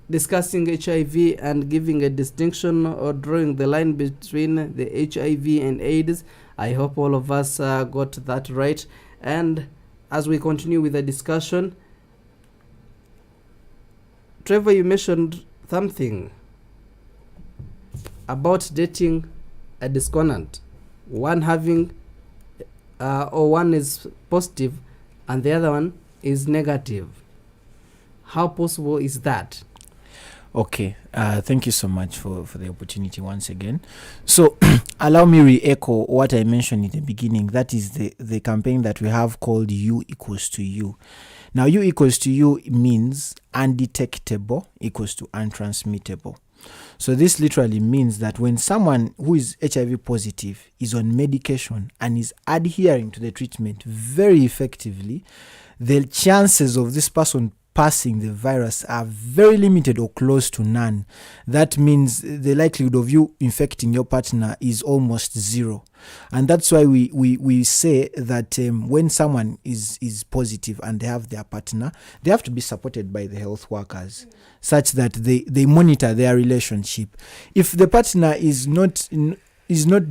discussing HIV and giving a distinction or drawing the line between the HIV and AIDS. I hope all of us got that right. And as we continue with the discussion, Trevor, you mentioned something about dating a discordant. One having or one is positive and the other one is negative. How possible is that? Okay, thank you so much for the opportunity once again. So allow me re-echo what I mentioned in the beginning. That is the campaign that we have called U equals to U. Now, U equals to U means undetectable equals to untransmittable. So this literally means that when someone who is HIV positive is on medication and is adhering to the treatment very effectively, the chances of this person passing the virus are very limited or close to none. That means the likelihood of you infecting your partner is almost zero. And that's why we say that when someone is positive and they have their partner, they have to be supported by the health workers such that they monitor their relationship. If the partner is not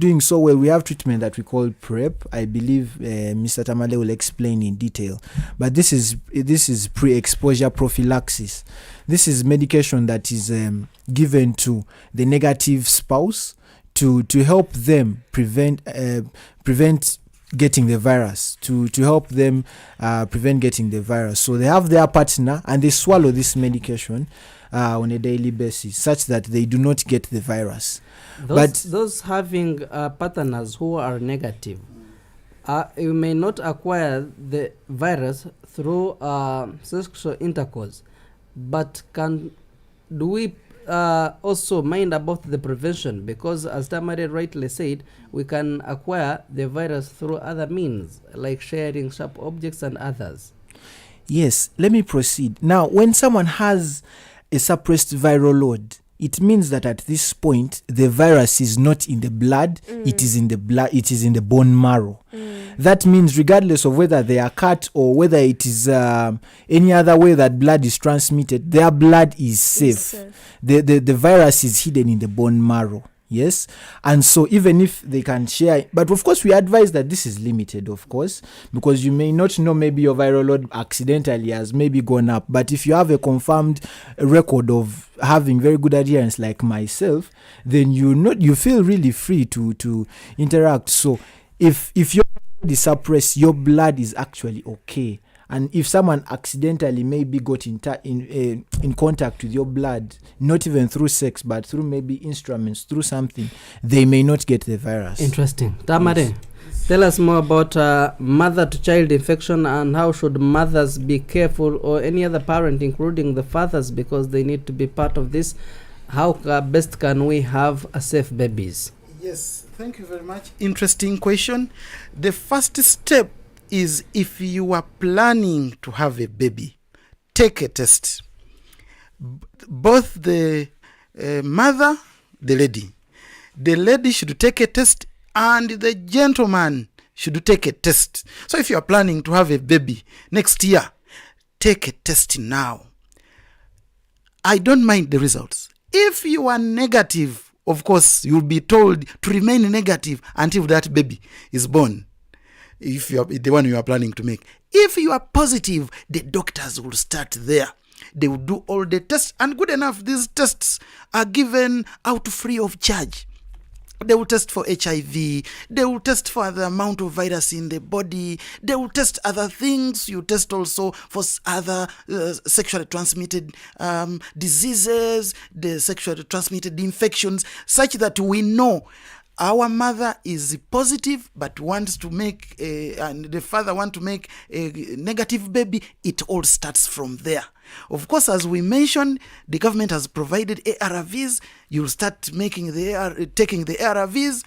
doing so well, we have treatment that we call PrEP. I believe Mr. Tamale will explain in detail. But this is pre-exposure prophylaxis. This is medication that is given to the negative spouse to help them prevent getting the virus, to help them prevent getting the virus. So they have their partner and they swallow this medication on a daily basis such that they do not get the virus. Those having partners who are negative, you may not acquire the virus through sexual intercourse, but do we also mind about the prevention? Because as Tamare rightly said, we can acquire the virus through other means like sharing sharp objects and others. Yes, let me proceed. Now, when someone has a suppressed viral load, it means that at this point the virus is not in the blood, it is in the blood, it is in the bone marrow. That means regardless of whether they are cut or whether it is any other way that blood is transmitted, their blood is safe. The virus is hidden in the bone marrow. Yes, and so even if they can share, but of course we advise that this is limited, of course, because you may not know, maybe your viral load accidentally has maybe gone up. But if you have a confirmed record of having very good adherence like myself, then you feel really free to interact. So if your blood is suppressed, your blood is actually okay. And if someone accidentally maybe got in contact with your blood, not even through sex, but through maybe instruments, through something, they may not get the virus. Interesting. Tamare, tell us more about mother-to-child infection and how should mothers be careful, or any other parent, including the fathers, because they need to be part of this. How best can we have a safe babies? Yes, thank you very much. Interesting question. The first step is, if you are planning to have a baby, take a test. Both the mother, the lady should take a test, and the gentleman should take a test. So if you are planning to have a baby next year, take a test now. I don't mind the results. If you are negative, of course, you'll be told to remain negative until that baby is born, if you are the one you are planning to make. If you are positive, the doctors will start there. They will do all the tests, and good enough, these tests are given out free of charge. They will test for HIV, they will test for the amount of virus in the body, they will test other things. You test also for other sexually transmitted diseases, the sexually transmitted infections, such that we know our mother is positive but wants to make and the father wants to make a negative baby. It all starts from there. Of course, as we mentioned, the government has provided ARVs. You'll start taking the ARVs.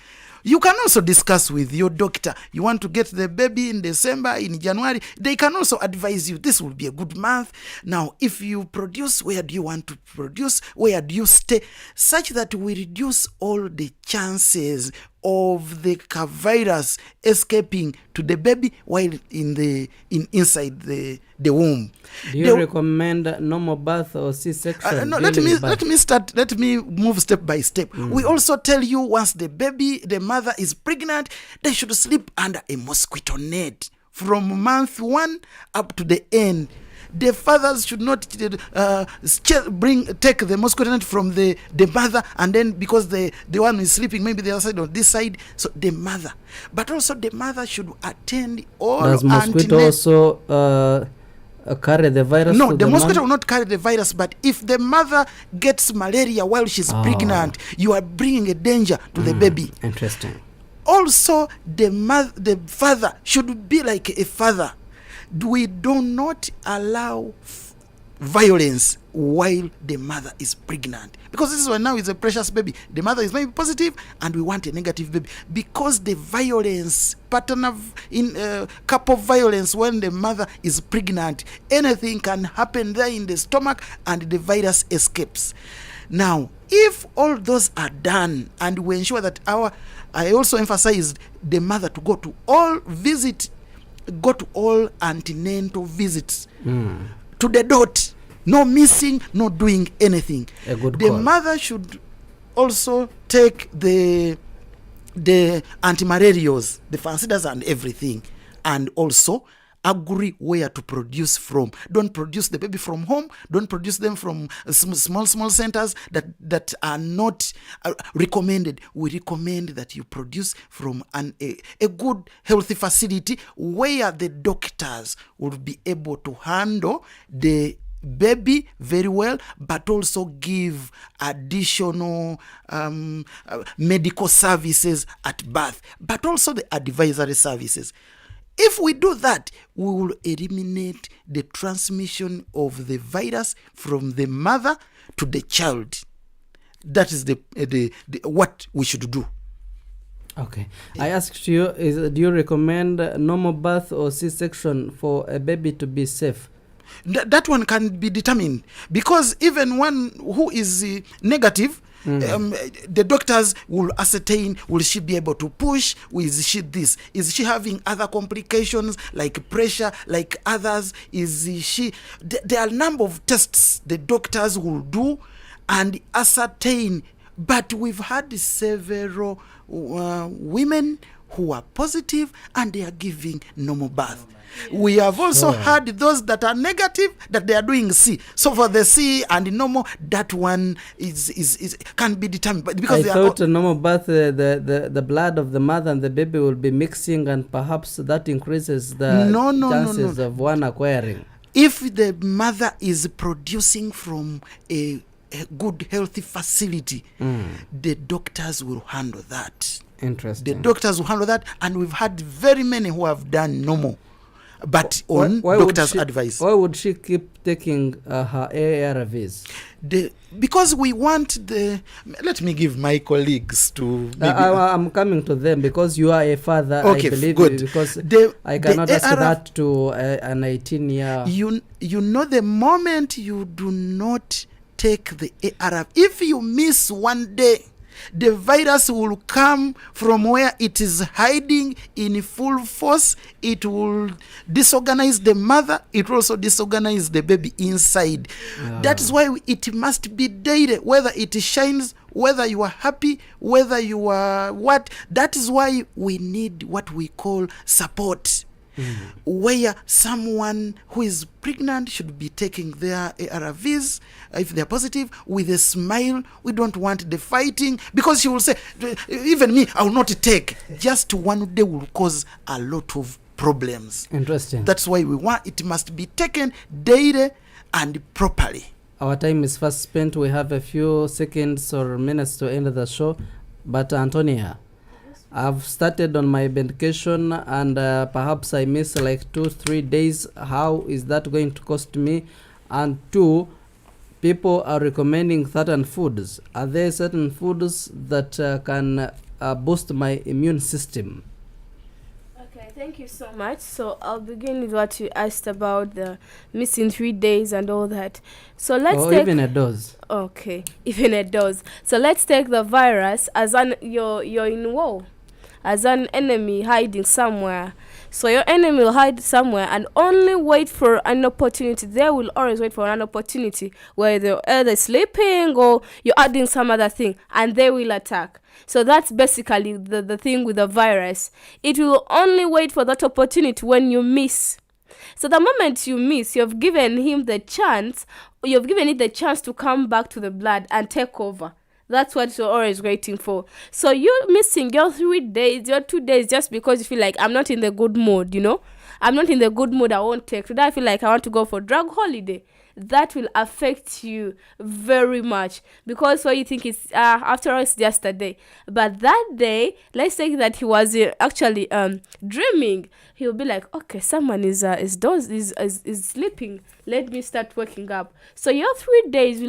You can also discuss with your doctor. You want to get the baby in December, in January. They can also advise you, this will be a good month. Now, if you produce, where do you want to produce? Where do you stay? Such that we reduce all the chances of the virus escaping to the baby while inside the womb. Do you recommend normal birth or C-section? No, let me move step by step. We also tell you, once the mother is pregnant, they should sleep under a mosquito net from month 1 up to the end. The fathers should not take the mosquito net from the mother, and then because the one is sleeping maybe the other side or this side, so the mother. But also the mother should attend all. Does mosquito also carry the virus? No, the mosquito will not carry the virus, but if the mother gets malaria while she's pregnant, you are bringing a danger to the baby. Interesting. Also, the father should be like a father. We do not allow violence while the mother is pregnant, because this one now is a precious baby. The mother is maybe positive and we want a negative baby, because the violence pattern of couple violence when the mother is pregnant, anything can happen there in the stomach and the virus escapes. Now, if all those are done, and we ensure that I also emphasized the mother to go to all antenatal visits to the dot. No missing, no doing anything. The mother should also take the antimalarials, the fansidars and everything, and also agree where to produce from. Don't produce the baby from home. Don't produce them from small centers that are not recommended. We recommend that you produce from a good healthy facility where the doctors will be able to handle the baby very well, but also give additional medical services at birth, but also the advisory services. If we do that, we will eliminate the transmission of the virus from the mother to the child. That is the what we should do. Okay. I asked you, do you recommend normal birth or C-section for a baby to be safe? That one can be determined, because even one who is negative, the doctors will ascertain, will she be able to push? Is she this? Is she having other complications like pressure, like others? There are a number of tests the doctors will do and ascertain. But we've had several women who are positive and they are giving normal birth. We have also had those that are negative, that they are doing C. So for the C and normal, that one is can be determined. But because I thought normal birth, the blood of the mother and the baby will be mixing, and perhaps that increases the chances of one acquiring. If the mother is producing from a good healthy facility, the doctors will handle that. Interesting. The doctors will handle that, and we've had very many who have done normal, but on doctor's advice. Why would she keep taking her ARVs? Because we want let me give my colleagues to I'm coming to them, because you are a father. Okay, I believe good. Because I cannot ask that to an 18-year. You know, the moment you do not take the ARV, if you miss one day, the virus will come from where it is hiding in full force. It will disorganize the mother. It will also disorganize the baby inside. That is why it must be daily, whether it shines, whether you are happy, whether you are what. That is why we need what we call support. Where someone who is pregnant should be taking their ARVs, if they are positive, with a smile. We don't want the fighting, because she will say, even me, I will not take. Just one day will cause a lot of problems. Interesting. That's why we want it must be taken daily and properly. Our time is fast spent. We have a few seconds or minutes to end the show. But Antonia, I've started on my medication, and perhaps I miss like 2-3 days. How is that going to cost me? And 2, people are recommending certain foods. Are there certain foods that can boost my immune system? Okay, thank you so much. So I'll begin with what you asked about the missing 3 days and all that. So let's Or take even a dose. Okay, even a dose. So let's take the virus as an you're in war, as an enemy hiding somewhere. So your enemy will hide somewhere and only wait for an opportunity. They will always wait for an opportunity where they're either sleeping or you're adding some other thing, and they will attack. So that's basically the thing with the virus. It will only wait for that opportunity when you miss. So the moment you miss, you've given it the chance to come back to the blood and take over. That's what you're always waiting for. So you're missing your 3 days, your 2 days, just because you feel like, I'm not in the good mood, I'm not in the good mood, I won't take. Today I feel like I want to go for drug holiday. That will affect you very much, because what you think is after all, it's just a day. But that day, let's say that he was actually dreaming. He'll be like, okay, someone is sleeping. Let me start waking up. So your 3 days he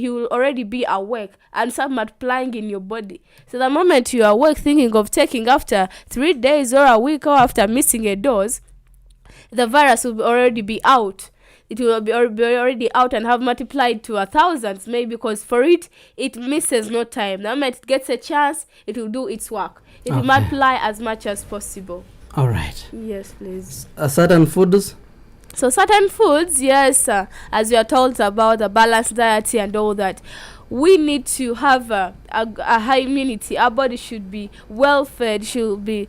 will already be awake and start multiplying in your body. So the moment you are awake, thinking of taking after 3 days or a week or after missing a dose, the virus will already be out. It will be already out and have multiplied to 1,000, maybe, because for it misses no time. The moment it gets a chance, it will do its work. It will multiply as much as possible. All right. Yes, please. Certain foods? So certain foods, yes, as we are told about the balanced diet and all that, we need to have a high immunity. Our body should be well fed, should be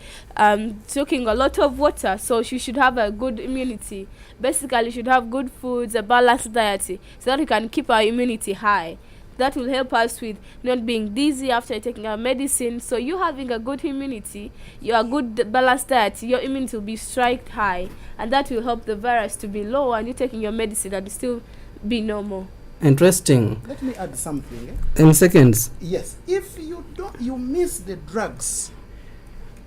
taking a lot of water, so she should have a good immunity. Basically, should have good foods, a balanced diet, so that we can keep our immunity high. That will help us with not being dizzy after taking our medicine. So you having a good immunity, your good balanced diet, your immunity will be strike high, and that will help the virus to be low, and you taking your medicine and still be normal. Interesting. Let me add something. In seconds. Yes. If you miss the drugs,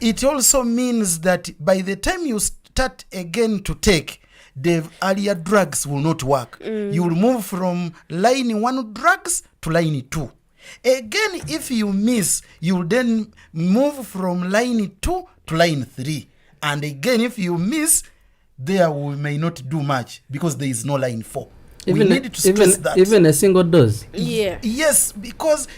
it also means that by the time you start again to take, the earlier drugs will not work. You will move from line 1 drugs to line 2. Again, if you miss, you will then move from line 2 to line 3. And again, if you miss, there we may not do much because there is no line 4. We need to stress that. Even a single dose. Yeah. Yes, because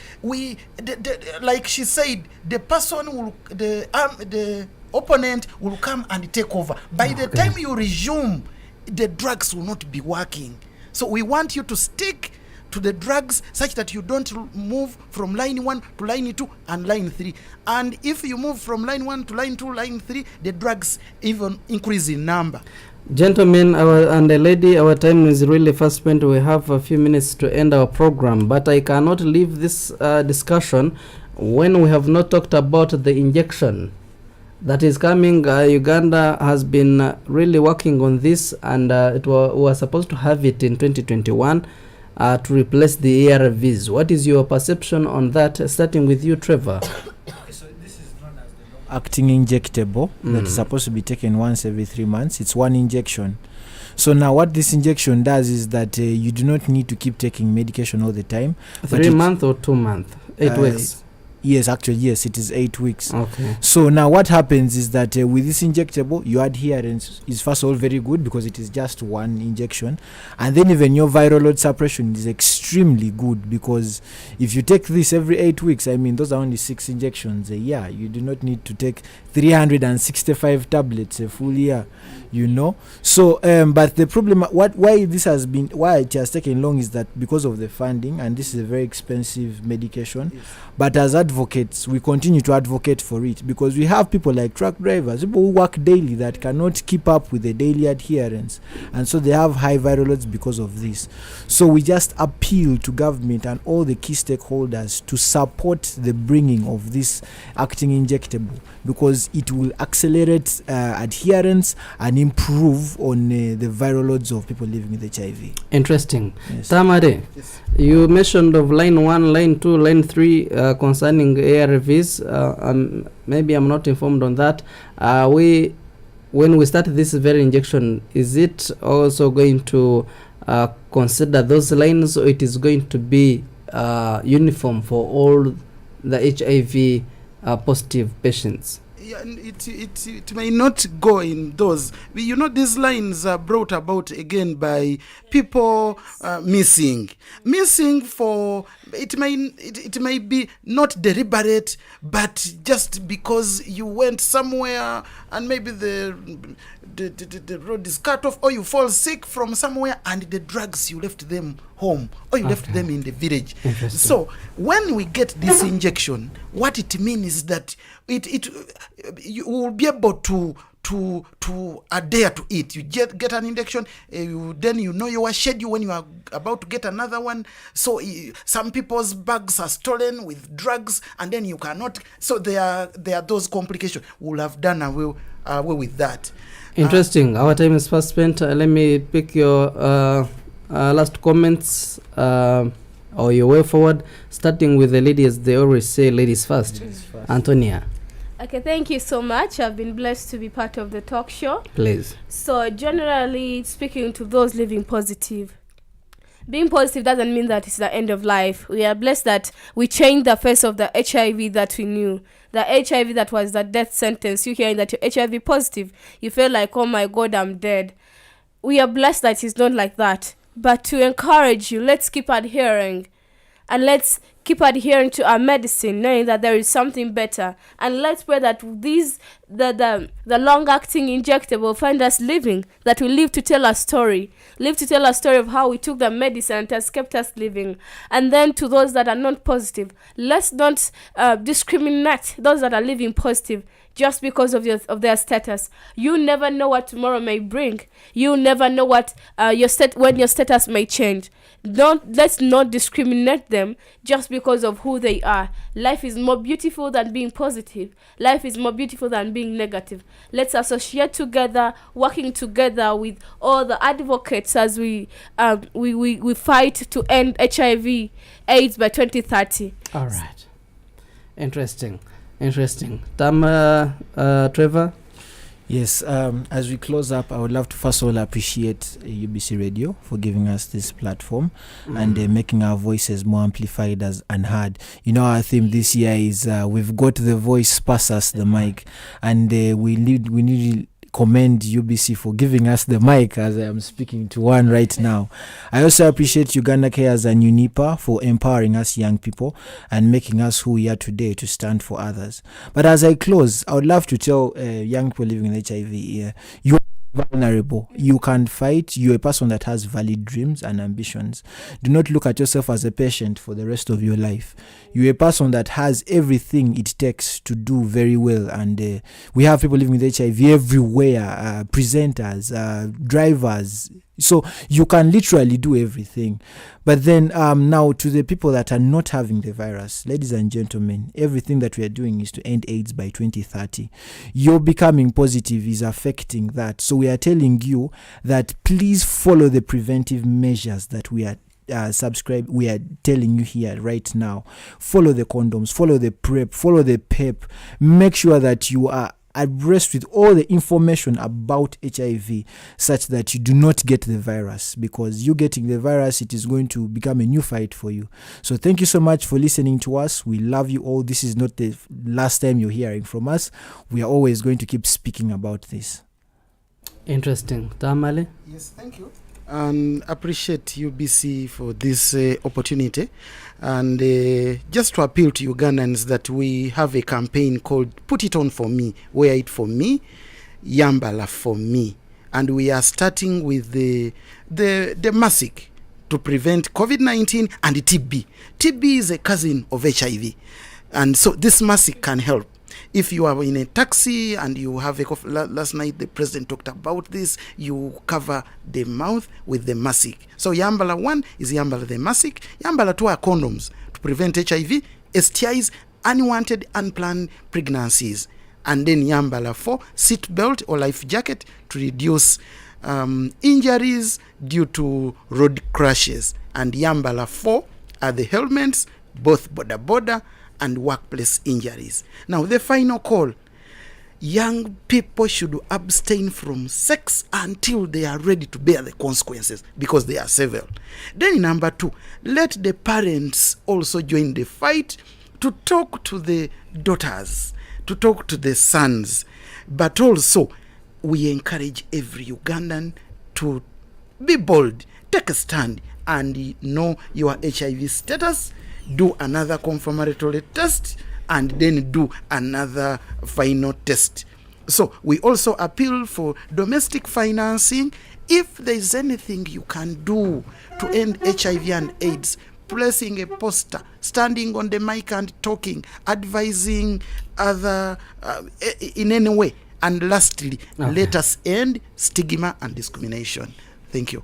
like she said, the person will, the opponent will come and take over. By the time you resume, the drugs will not be working. So we want you to stick to the drugs such that you don't move from line 1 to line 2 and line 3. And if you move from line 1 to line 2, line 3, the drugs even increase in number. Gentlemen and a lady, our time is really fast spent. We have a few minutes to end our program, but I cannot leave this discussion when we have not talked about the injection that is coming. Uganda has been really working on this, and we were supposed to have it in 2021 to replace the ARVs. What is your perception on that, starting with you, Trevor? So this is known as the acting injectable that is supposed to be taken once every 3 months. It's one injection. So now what this injection does is that you do not need to keep taking medication all the time. 3 months or 2 months? 8 weeks? Yes, actually, yes, it is 8 weeks. Okay. So now what happens is that with this injectable, your adherence is first of all very good because it is just one injection. And then even your viral load suppression is extremely good because if you take this every 8 weeks, I mean, those are only 6 injections a year. You do not need to take 365 tablets a full year, So, but the problem, why it has taken long is that because of the funding, and this is a very expensive medication. Yes. But as advocates, we continue to advocate for it because we have people like truck drivers, people who work daily that cannot keep up with the daily adherence, and so they have high viral loads because of this. So we just appeal to government and all the key stakeholders to support the bringing of this acting injectable because it will accelerate adherence and improve on the viral loads of people living with HIV. Interesting. Yes. Tamare, yes. You mentioned of line 1, line 2, line 3 concerning ARVs. Maybe I'm not informed on that. When we start this very injection, is it also going to consider those lines, or it is going to be uniform for all the HIV positive patients? Yeah, and it may not go in those. These lines are brought about again by people missing for it may be not deliberate, but just because you went somewhere and maybe the road is cut off, or you fall sick from somewhere and the drugs, you left them home, or you left them in the village. So when we get this injection, what it means is that you will be able to adhere to it. You get an injection, then your schedule when you are about to get another one. So some people's bags are stolen with drugs, and then you cannot. So there are those complications. We'll have done away with that. Interesting. Our time is fast spent. Let me pick your last comments or your way forward, starting with the ladies. They always say ladies first. Antonia. Okay, thank you so much. I've been blessed to be part of the talk show. Please. So generally speaking, to those living positive, being positive doesn't mean that it's the end of life. We are blessed that we changed the face of the HIV that we knew. The HIV that was the death sentence. You hearing that you're HIV positive, you feel like, oh my God, I'm dead. We are blessed that it's not like that. But to encourage you, let's keep adhering. And let's keep adhering to our medicine, knowing that there is something better. And let's pray that the long-acting injectable find us living, that we live to tell our story. Live to tell our story of how we took the medicine and it has kept us living. And then to those that are not positive, let's not discriminate those that are living positive just because of their status. You never know what tomorrow may bring. You never know what when your status may change. Let's not discriminate them just because of who they are. Life is more beautiful than being positive. Life is more beautiful than being negative. Let's associate together, working together with all the advocates as we fight to end HIV/AIDS by 2030. All right. Interesting. Trevor? Yes, as we close up, I would love to first of all appreciate UBC Radio for giving us this platform and making our voices more amplified and heard. Our theme this year is we've got the voice, pass us the mic, and we need commend UBC for giving us the mic as I am speaking to one right now. I also appreciate Uganda Cares and UNIPA for empowering us young people and making us who we are today to stand for others. But as I close, I would love to tell young people living with HIV, you are vulnerable. You can fight. You're a person that has valid dreams and ambitions. Do not look at yourself as a patient for the rest of your life. You're a person that has everything it takes to do very well. And we have people living with HIV everywhere, presenters, drivers. So you can literally do everything. But then now to the people that are not having the virus, ladies and gentlemen, everything that we are doing is to end AIDS by 2030. Your becoming positive is affecting that. So we are telling you that please follow the preventive measures that we are we are telling you here right now. Follow the condoms, follow the PrEP, follow the PEP. Make sure that you are abreast with all the information about HIV such that you do not get the virus, because you getting the virus, it is going to become a new fight for you. So thank you so much for listening to us. We love you all. This is not the last time you're hearing from us. We are always going to keep speaking about this. Interesting. Tamale? Yes, thank you. And appreciate UBC for this opportunity, and just to appeal to Ugandans that we have a campaign called Put It On For Me, Wear It For Me, Yambala For Me, and we are starting with the mask to prevent COVID-19 and TB. TB is a cousin of HIV, and so this mask can help. If you are in a taxi and you have a cough, last night the president talked about this, you cover the mouth with the mask. So Yambala 1 is Yambala the mask. Yambala 2 are condoms to prevent HIV, STIs, unwanted, unplanned pregnancies. And then Yambala 4, seat belt or life jacket to reduce injuries due to road crashes. And Yambala 4 are the helmets, both border and workplace injuries. Now, the final call: young people should abstain from sex until they are ready to bear the consequences, because they are severe. Then number 2, let the parents also join the fight to talk to the daughters, to talk to the sons, but also we encourage every Ugandan to be bold, take a stand, and know your HIV status, do another confirmatory test, and then do another final test. So we also appeal for domestic financing. If there is anything you can do to end HIV and AIDS, placing a poster, standing on the mic and talking, advising other in any way. And lastly, let us end stigma and discrimination. Thank you.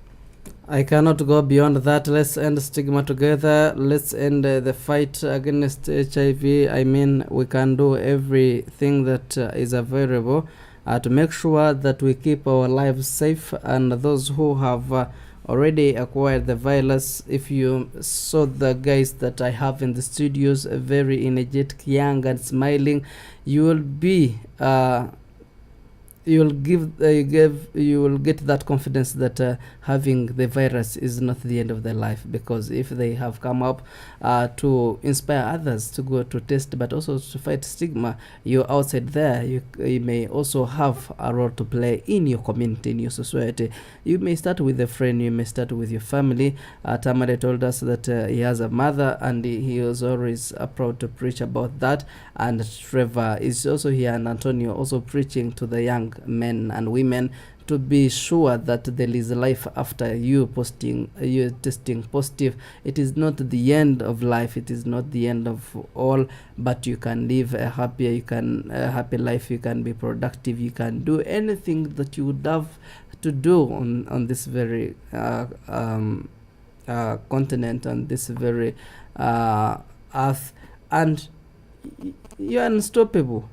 I cannot go beyond that. Let's end stigma together. Let's end the fight against HIV. I mean, we can do everything that is available to make sure that we keep our lives safe. And those who have already acquired the virus, if you saw the guys that I have in the studios, very energetic, young and smiling, you will be you will get that confidence that having the virus is not the end of their life, because if they have come up to inspire others to go to test, but also to fight stigma, you're outside there, you may also have a role to play in your community, in your society. You may start with a friend, you may start with your family. Tamale told us that he has a mother, and he was always proud to preach about that, and Trevor is also here, and Antonio also preaching to the young men and women to be sure that there is a life after you testing positive. It is not the end of life, it is not the end of all, but you can live a happy life, you can be productive, you can do anything that you would have to do on this very continent, on this very earth, and you're unstoppable.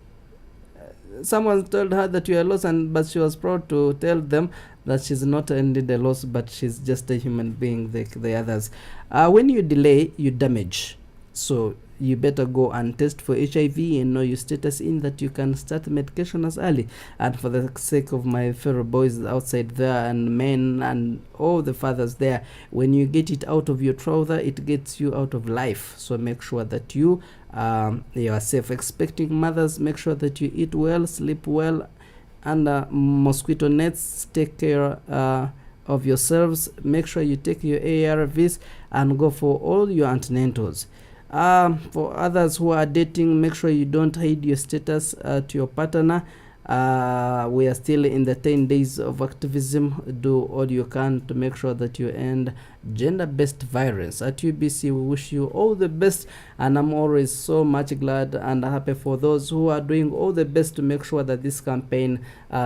Someone told her that you are lost, but she was proud to tell them that she's not indeed a loss, but she's just a human being like the others. When you delay, you damage. So you better go and test for HIV and know your status, in that you can start medication as early. And for the sake of my fellow boys outside there, and men and all the fathers there, when you get it out of your trouser, it gets you out of life. So make sure that you are safe. Expecting mothers, make sure that you eat well, sleep well, and mosquito nets, take care of yourselves. Make sure you take your ARVs and go for all your antenatals. For others who are dating, make sure you don't hide your status to your partner. We are still in the 10 days of activism. Do all you can to make sure that you end gender-based violence. At UBC, we wish you all the best, and I'm always so much glad and happy for those who are doing all the best to make sure that this campaign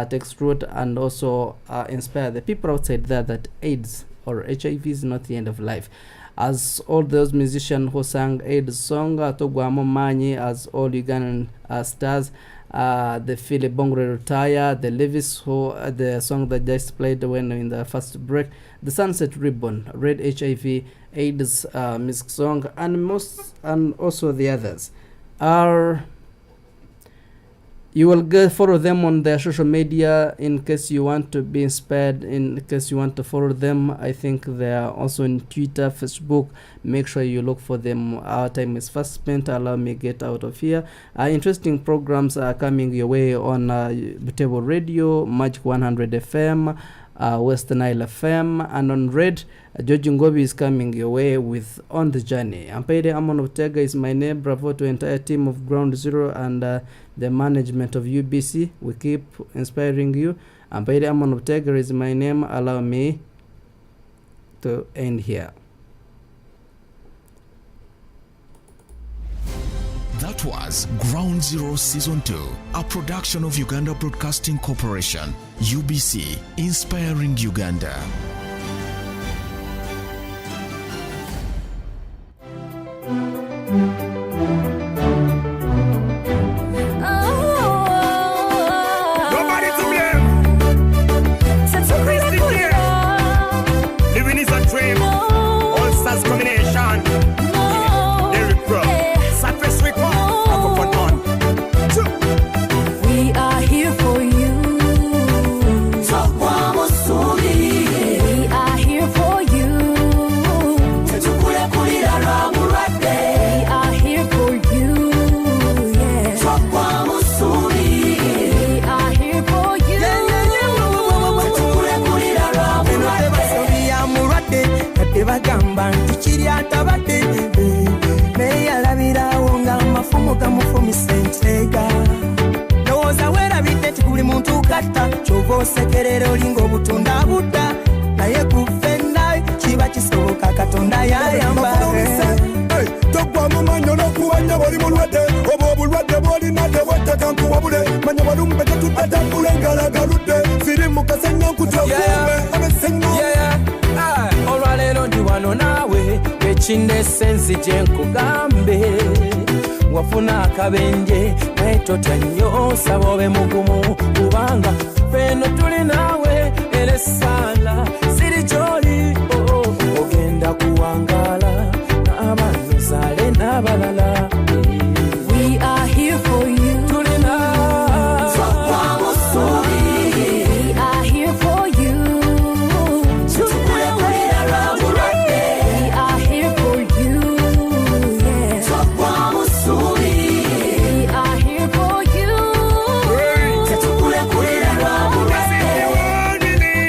takes root, and also inspire the people outside there that AIDS or HIV is not the end of life. As all those musicians who sang AIDS song, Togwamo Manyi, as all Ugandan stars, the Philip Bongre Retire, the Levis, who the song that just played when in the first break, the Sunset Ribbon, Red HIV, AIDS music song, and also the others are. You will follow them on their social media in case you want to be inspired, in case you want to follow them. I think they are also on Twitter, Facebook. Make sure you look for them. Our time is fast spent. Allow me get out of here. Interesting programs are coming your way on Butebo Radio, Magic 100 FM, West Nile FM, and on Red. George Ngobi is coming your way with On the Journey. Ampaide Amon Otega is my name. Bravo to entire team of Ground Zero and the management of UBC. We keep inspiring you. Ampaide Amon Otega is my name. Allow me to end here. That was Ground Zero Season 2, a production of Uganda Broadcasting Corporation, UBC, inspiring Uganda. Nobody to blame. Christy here. Living is a dream. All stars combination. Lyric pro. Surface record. We are here for you. ova osekerera olinga obutunda budda naye kufenna kiba kisoboka katonda yayamba togwa mu manyo n'okuwanya bwoli mulwadde oba obulwadde bw'olina tebwetteka nkuwabule manya walumbe tetutatambula ngalagaludde siri mukasenya nkutakuume abesengo olwaleero ndi wano naawe ekinesensi gye nkugambe wafuna akabenje naye totya nnyo saba obe mugumu kubanga